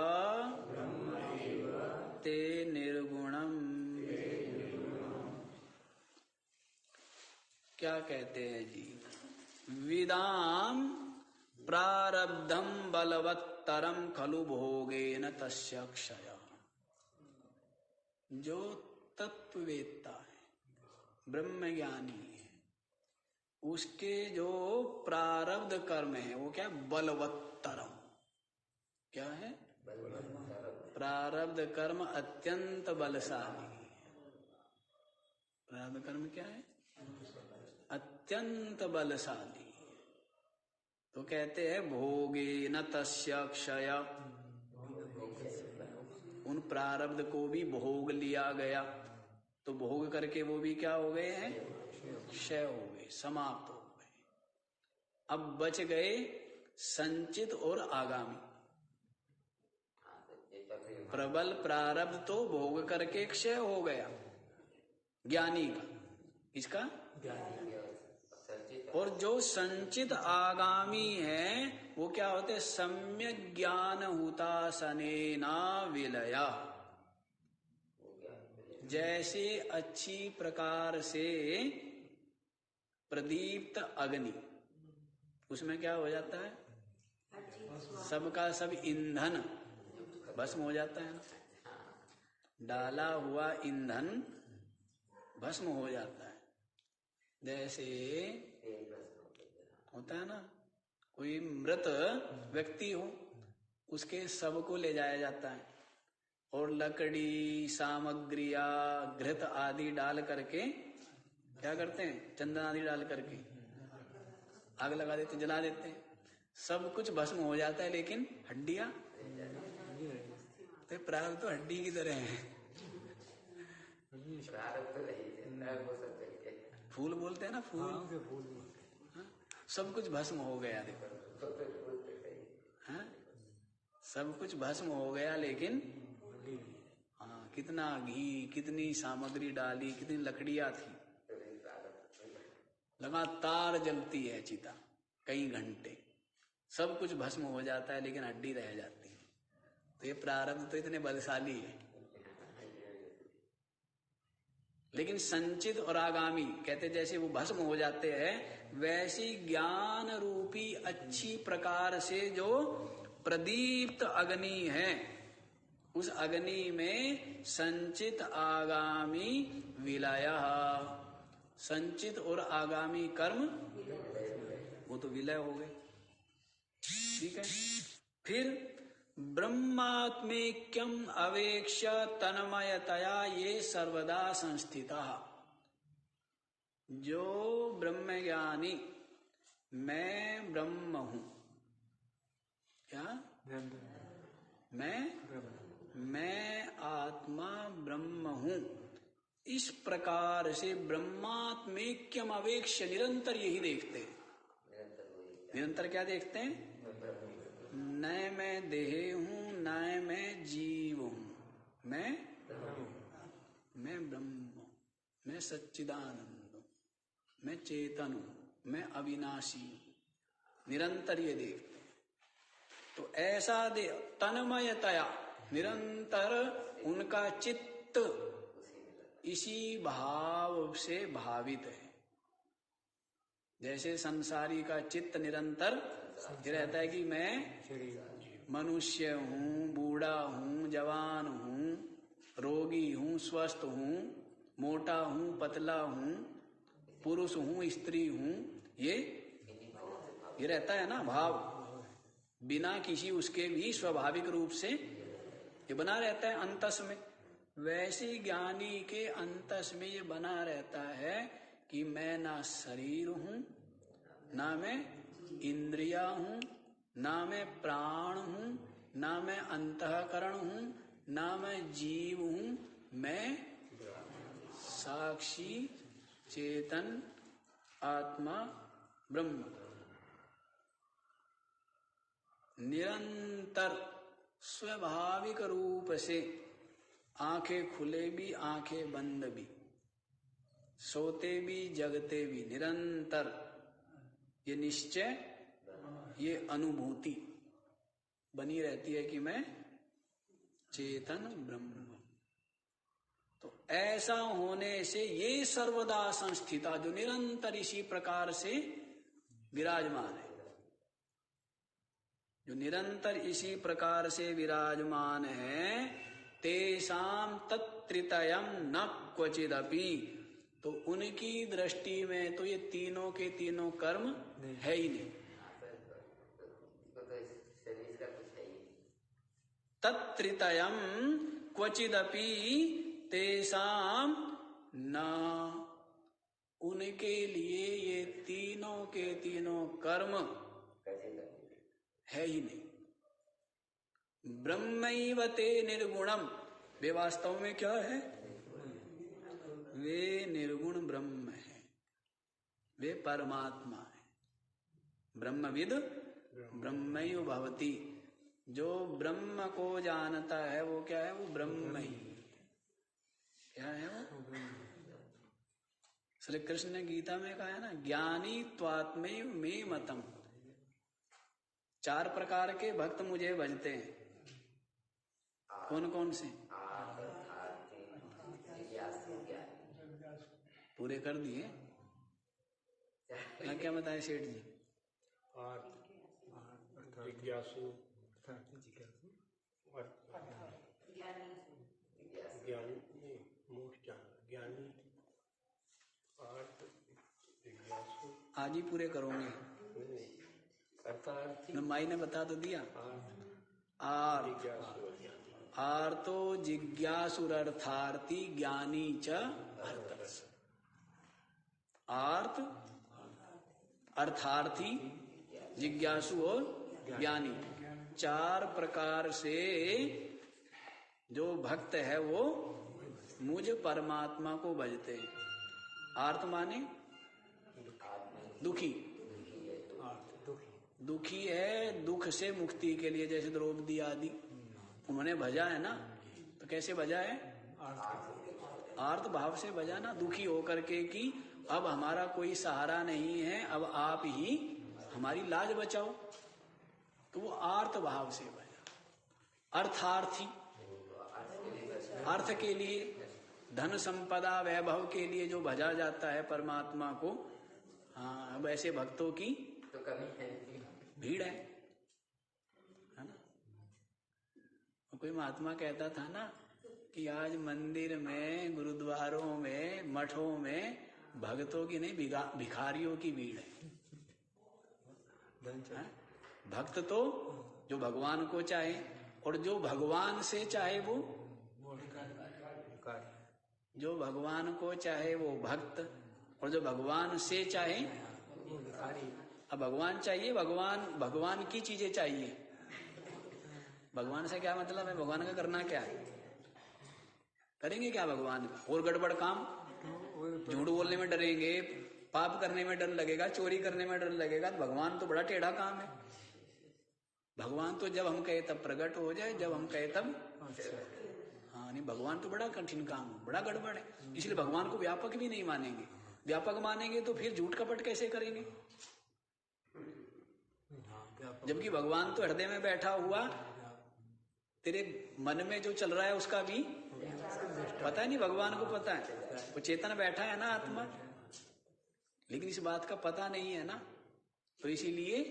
ते निर्गुणम्। क्या कहते हैं जी? विदाम प्रारब्धम बलवत्तरम खलु भोगेन तस्य क्षय। जो तत्ववेत्ता है, ब्रह्मज्ञानी है, उसके जो प्रारब्ध कर्म है वो क्या? बलवत्तरम। क्या है? प्रारब्ध कर्म अत्यंत बलशाली है। प्रारब्ध कर्म क्या है? अत्यंत बलशाली। तो कहते हैं भोगेन तस्य क्षय, उन प्रारब्ध को भी भोग लिया गया, तो भोग करके वो भी क्या हो गए हैं? क्षय हो गए, समाप्त हो गए। अब बच गए संचित और आगामी। प्रबल प्रारब्ध तो भोग करके क्षय हो गया ज्ञानी का, इसका और जो संचित आगामी है वो क्या होते? सम्यक ज्ञान हुतासनेना विलया। जैसे अच्छी प्रकार से प्रदीप्त अग्नि, उसमें क्या हो जाता है? सबका सब ईंधन भस्म हो जाता है ना। डाला हुआ ईंधन भस्म हो जाता है। जैसे होता है ना, कोई मृत व्यक्ति हो, उसके शव को ले जाया जाता है और लकड़ी, सामग्रिया, घृत आदि डाल करके क्या करते हैं? चंदन आदि डाल करके आग लगा देते, जला देते हैं। सब कुछ भस्म हो जाता है, लेकिन हड्डियां तो प्रारब्ध तो हड्डी की तरह है। फूल बोलते हैं ना, फूल। हाँ? सब कुछ भस्म हो गया, देखो। हाँ? सब कुछ भस्म हो गया, लेकिन हाँ, कितना घी, कितनी सामग्री डाली, कितनी लकड़ियां थी, लगातार जलती है चिता कई घंटे, सब कुछ भस्म हो जाता है, लेकिन हड्डी रह जाती है। तो ये प्रारब्ध तो इतने बलशाली है। लेकिन संचित और आगामी कहते जैसे वो भस्म हो जाते हैं, वैसी ज्ञान रूपी अच्छी प्रकार से जो प्रदीप्त अग्नि है, उस अग्नि में संचित आगामी विलय, संचित और आगामी कर्म वो तो विलय हो गए। ठीक है। फिर ब्रह्मात्मैक्यम अवेक्ष्य तन्मयतया ये सर्वदा संस्थिता। जो ब्रह्मज्ञानी मैं ब्रह्म हूं, क्या मैं आत्मा ब्रह्म हूं, इस प्रकार से ब्रह्मात्मैक्यम अवेक्ष्य निरंतर यही देखते हैं। निरंतर क्या देखते हैं? न मैं देह हूं, न मैं जीव हूं, मैं ब्रह्म हूं, मैं सच्चिदानंद हूं, मैं चेतन हूं, मैं अविनाशी हूं। निरंतर ये देखते हैं। तो ऐसा तन्मयतया निरंतर उनका चित्त इसी भाव से भावित है। जैसे संसारी का चित्त निरंतर ये रहता है कि मनुष्य हूँ, बूढ़ा हूँ, जवान हूँ, रोगी हूँ, स्वस्थ हूँ, मोटा हूँ, पतला हूँ, पुरुष हूँ, स्त्री हूँ, ये रहता है ना भाव, बिना किसी उसके भी स्वाभाविक रूप से ये बना रहता है अंतस में। वैसे ज्ञानी के अंतस में ये बना रहता है कि मैं ना शरीर हूँ, ना मैं इंद्रिया हूँ, ना मैं प्राण हूँ, ना मैं अंतःकरण हूँ, ना मैं जीव हूँ, मैं साक्षी चेतन आत्मा ब्रह्म। निरंतर स्वाभाविक रूप से आंखें खुले भी आंखें बंद भी, सोते भी जगते भी, निरंतर ये निश्चय, ये अनुभूति बनी रहती है कि मैं चेतन ब्रह्म। तो ऐसा होने से ये सर्वदा संस्थिता, जो निरंतर इसी प्रकार से विराजमान है, जो निरंतर इसी प्रकार से विराजमान है, तेषाम तत्त्रितयम न क्वचिदपि, तो उनकी दृष्टि में तो ये तीनों के तीनों कर्म है ही नहीं। तत्त्रितयम क्वचिदपि तेषाम न, उनके लिए ये तीनों के तीनों कर्म है ही नहीं। ब्रह्मैव ते निर्गुणम, वे वास्तव में क्या है? वे निर्गुण ब्रह्म है, वे परमात्मा है। ब्रह्मविद ब्रह्मैव भवति, जो ब्रह्म को जानता है वो क्या है? वो ब्रह्म ही क्या है? वो श्री कृष्ण ने गीता में कहा है ना, ज्ञानी त्वात्मैव मे मतम। 4 प्रकार के भक्त मुझे भजते हैं। कौन कौन से? पूरे कर दिए ना? क्या बताए सेठ जी? जिज्ञासु, ज्ञानी, आज ही पूरे करोगे? माई ने बता तो दिया। आर्तो जिज्ञासुरर्थार्थी ज्ञानी च अर्थस्। आर्त अर्थार्थी, जिज्ञासु और ज्ञानी, 4 प्रकार से जो भक्त है वो मुझ परमात्मा को भजते हैं। आर्त माने दुखी, दुखी है दुख से मुक्ति के लिए, जैसे द्रौपदी आदि उन्होंने भजा है ना। तो कैसे भजा है? आर्त भाव से भजा ना, दुखी होकर के कि अब हमारा कोई सहारा नहीं है, अब आप ही हमारी लाज बचाओ। तो वो आर्त भाव से भजा। अर्थार्थी, अर्थ के लिए, धन संपदा वैभव के लिए जो भजा जाता है परमात्मा को, हाँ, अब ऐसे भक्तों की तो कभी भीड़ है ना। कोई महात्मा कहता था ना कि आज मंदिर में, गुरुद्वारों में, मठों में भक्तों की नहीं, भिखारियों की भीड़ है। भक्त तो जो भगवान को चाहे, और जो भगवान से चाहे वो, जो भगवान को चाहे वो भक्त, और जो भगवान से चाहे। अब भगवान चाहिए, भगवान की चीजें चाहिए। भगवान से क्या मतलब है? भगवान का करना क्या है? करेंगे क्या भगवान का? और गड़बड़ काम, झूठ बोलने में डरेंगे, पाप करने में डर लगेगा, चोरी करने में डर लगेगा। तो भगवान तो बड़ा टेढ़ा काम है। भगवान तो जब हम कहे तब प्रकट हो जाए, जब हम कहे तब। हाँ, नहीं, भगवान तो बड़ा कठिन काम है, बड़ा गड़बड़ है। इसलिए भगवान को व्यापक भी नहीं मानेंगे। व्यापक मानेंगे तो फिर झूठ कपट कैसे करेंगे? जबकि भगवान तो हृदय में बैठा हुआ, तेरे मन में जो चल रहा है उसका भी पता है। नहीं, भगवान को पता है, वो चेतन बैठा है ना, आत्मा। लेकिन इस बात का पता नहीं है ना, तो इसीलिए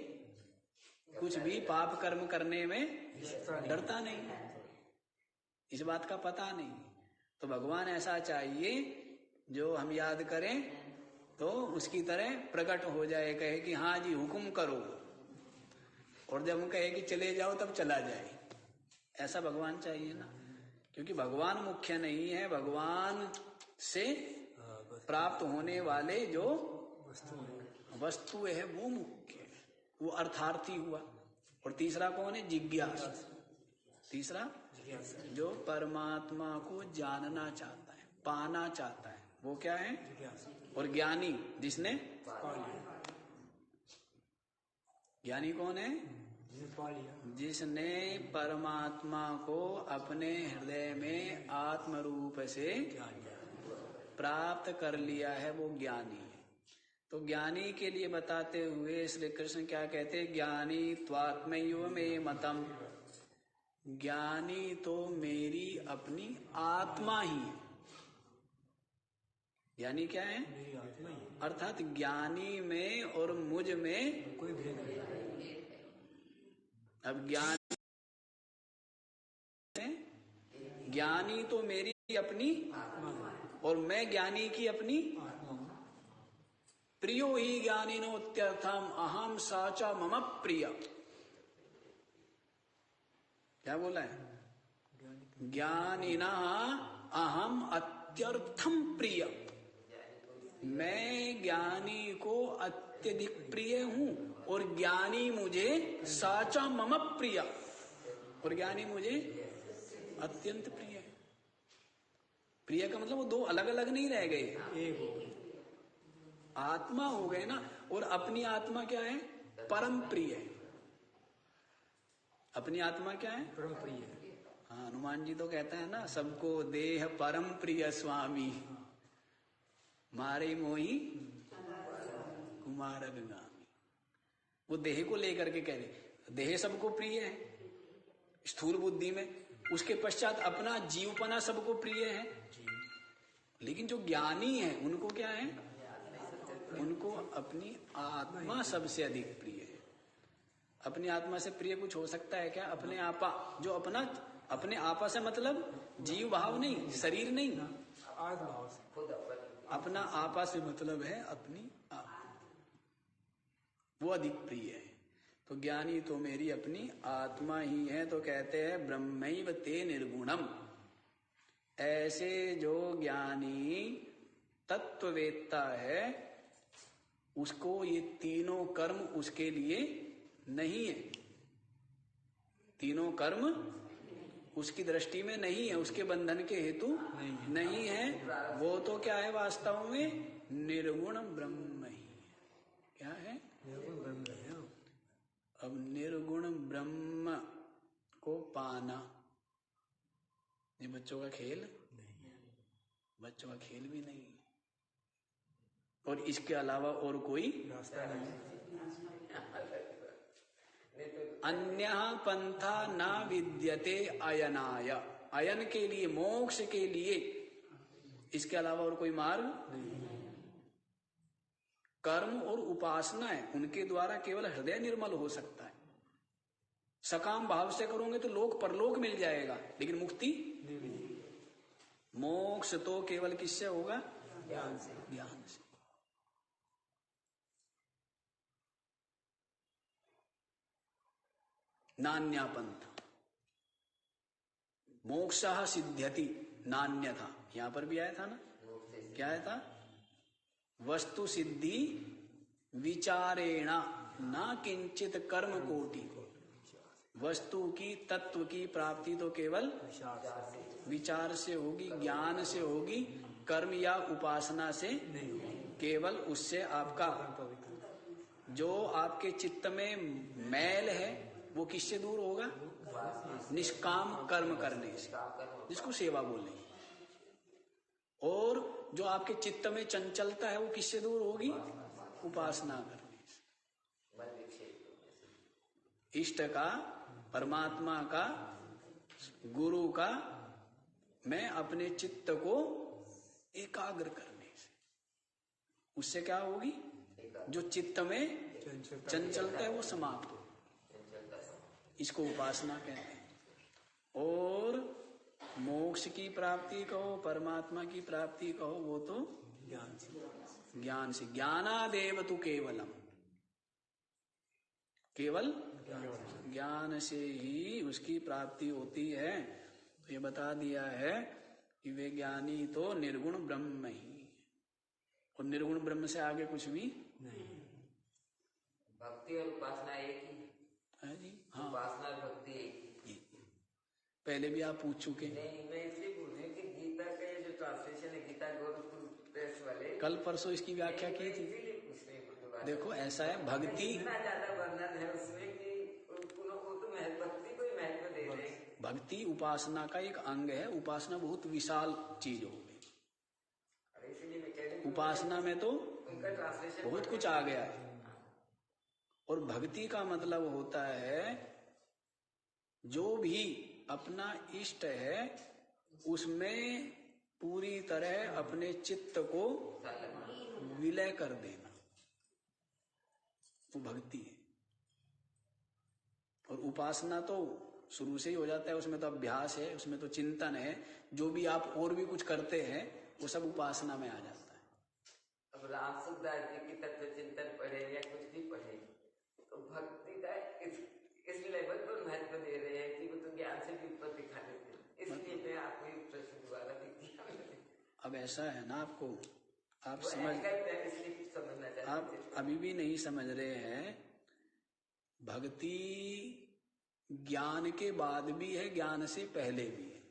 कुछ भी पाप कर्म करने में डरता नहीं, इस बात का पता नहीं। तो भगवान ऐसा चाहिए जो हम याद करें तो उसकी तरह प्रकट हो जाए, कहे कि हाँ जी हुक्म करो, और जब हम कहे कि चले जाओ तब चला जाए। ऐसा भगवान चाहिए ना, क्योंकि भगवान मुख्य नहीं है, भगवान से प्राप्त होने वाले जो वस्तु है वो मुख्य है, वो अर्थार्थी हुआ। और तीसरा कौन है? जिज्ञासु। तीसरा जो परमात्मा को जानना चाहता है, पाना चाहता है, वो क्या है? और ज्ञानी जिसने ज्ञानी कौन है? जिसने परमात्मा को अपने हृदय में आत्म रूप से प्राप्त कर लिया है, वो ज्ञानी है। तो ज्ञानी के लिए बताते हुए श्री कृष्ण क्या कहते? ज्ञानी त्वात्मैव मे मतम, ज्ञानी तो मेरी अपनी आत्मा ही है। ज्ञानी क्या है? अर्थात ज्ञानी में और मुझ में कोई भेद नहीं। अब ज्ञानी तो मेरी अपनी और मैं ज्ञानी की अपनी। प्रियो ही ज्ञानिनोत्यर्थम अहम साचा मम प्रिय। क्या बोला है? ज्ञानिना अहम अत्यर्थम प्रिय, मैं ज्ञानी को अत्यधिक प्रिय हूं और ज्ञानी मुझे साचा मम प्रिय, और ज्ञानी मुझे अत्यंत प्रिय है। प्रिय का मतलब वो दो अलग अलग नहीं रह गए, आत्मा हो गए ना। और अपनी आत्मा क्या है? परम प्रिय है। अपनी आत्मा क्या है? परम प्रिय। हाँ, हनुमान जी तो कहता है ना, सबको देह परम प्रिय स्वामी, मारे मोही कुमार अभिगामी। वो देह को लेकर के कह रहे, देह सबको प्रिय है स्थूल बुद्धि में, उसके पश्चात अपना जीवपना सबको प्रिय है। लेकिन जो ज्ञानी है उनको क्या है? उनको अपनी आत्मा सबसे अधिक प्रिय है। अपनी आत्मा से प्रिय कुछ हो सकता है क्या? अपने आपा, जो अपना अपने आपा से मतलब जीव भाव नहीं, शरीर नहीं, अपना आपा से मतलब है अपनी आत्मा, वो अधिक प्रिय है। तो ज्ञानी तो मेरी अपनी आत्मा ही है। तो कहते हैं ब्रह्मैव ते निर्गुणम, ऐसे जो ज्ञानी तत्ववेत्ता है उसको ये तीनों कर्म उसके लिए नहीं है। तीनों कर्म उसकी दृष्टि में नहीं है, उसके बंधन के हेतु नहीं है। वो तो क्या है? वास्तव में निर्गुण ब्रह्म ही है। क्या है? निर्गुण ब्रह्म है। अब निर्गुण ब्रह्म को पाना ये बच्चों का खेल नहीं, बच्चों का खेल भी नहीं, और इसके अलावा और कोई रास्ता नहीं। अन्य पंथा न विद्यते अयनाय, अयन के लिए, मोक्ष के लिए इसके अलावा और कोई मार्ग नहीं। कर्म और उपासना है, उनके द्वारा केवल हृदय निर्मल हो सकता है। सकाम भाव से करोगे तो लोक परलोक मिल जाएगा, लेकिन मुक्ति मोक्ष तो केवल किससे होगा? ज्ञान से। ज्ञान से। नान्या पंथ मोक्षः सिद्ध्यति नान्यथा, यहां पर भी आया था ना, क्या आया था? वस्तु सिद्धि विचारेण न किंचित कर्म कोटि, वस्तु की तत्व की प्राप्ति तो केवल विचार से होगी, ज्ञान से होगी, कर्म या उपासना से केवल उससे आपका जो आपके चित्त में मैल है वो किससे दूर होगा? निष्काम कर्म करने से, जिसको सेवा बोलेंगे। और जो आपके चित्त में चंचलता है वो किससे दूर होगी? उपासना करने से। इष्ट का, परमात्मा का, गुरु का मैं अपने चित्त को एकाग्र करने से, उससे क्या होगी? जो चित्त में चंचलता है वो समाप्त हो। इसको उपासना कहते हैं। और मोक्ष की प्राप्ति कहो, परमात्मा की प्राप्ति कहो, वो तो ज्ञान से। ज्ञानादेव तु केवलम, केवल ज्ञान से ही उसकी प्राप्ति होती है। तो ये बता दिया है कि वे ज्ञानी तो निर्गुण ब्रह्म ही, और निर्गुण ब्रह्म से आगे कुछ भी नहीं। भक्ति और उपासना एक ही है जी। हाँ, उपासना और भक्ति एक ही। पहले भी आप पूछ चुके। नहीं, मैं इसलिए पूछ रही हूँ कि गीता का ये जो ट्रांसलेशन है, गीता गोरखपुर प्रेस वाले, कल परसों इसकी व्याख्या की थी। देखो ऐसा है, भक्ति इतना ज्यादा वर्णन है उसमें कि वो तो भक्ति को ही महत्व दे रहे हैं। भक्ति उपासना का एक अंग है। उपासना बहुत विशाल चीज हो गई। इसीलिए मैं कह रही हूँ उपासना में तो उनका ट्रांसलेशन बहुत कुछ आ गया है। और भक्ति का मतलब होता है जो भी अपना इष्ट है उसमें पूरी तरह अपने चित्त को विलय कर देना, वो भक्ति है। और उपासना तो शुरू से ही हो जाता है, उसमें तो अभ्यास है, उसमें तो चिंतन है। जो भी आप और भी कुछ करते हैं वो सब उपासना में आ जाता है। अब राम सुखदास जी की तत्व चिंतन पढ़े या कुछ भी पढ़े तो भक्ति का इस लेवल पर महत्व दे रहे हैं कि वो तो ज्ञान से भी ऊपर दिखा देते हैं। इसलिए मैं आपको एक प्रश्न दोबारा दिखा। अब ऐसा है ना, आपको आप समझना चाहते, आप अभी भी नहीं समझ रहे हैं। भक्ति ज्ञान के बाद भी है, ज्ञान से पहले भी है।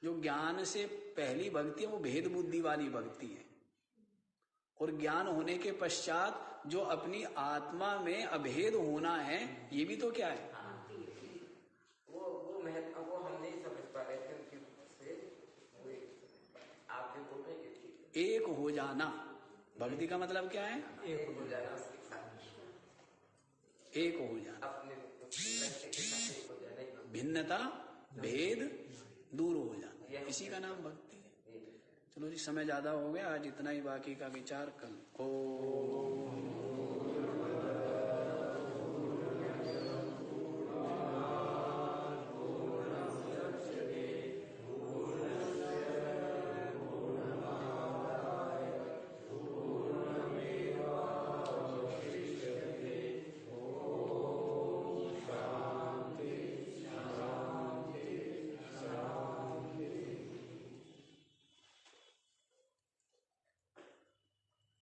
जो ज्ञान से पहली भक्ति है वो भेद बुद्धि वाली भक्ति है। और ज्ञान होने के पश्चात जो अपनी आत्मा में अभेद होना है, ये भी तो क्या है? वो महत्व वो हम नहीं समझ पा रहे थे उनकी से। आप जो बोल रहे हैं एक हो जाना, भक्ति का मतलब क्या है? एक हो जाना, उसके साथ एक हो जाना, अपने लक्ष्य के साथ एक हो जाना, भिन्नता भेद दूर हो जाना, इसी का नाम भक्ति है। चलो जी, समय ज्यादा हो गया, आज इतना ही, बाकी का विचार कल। ओ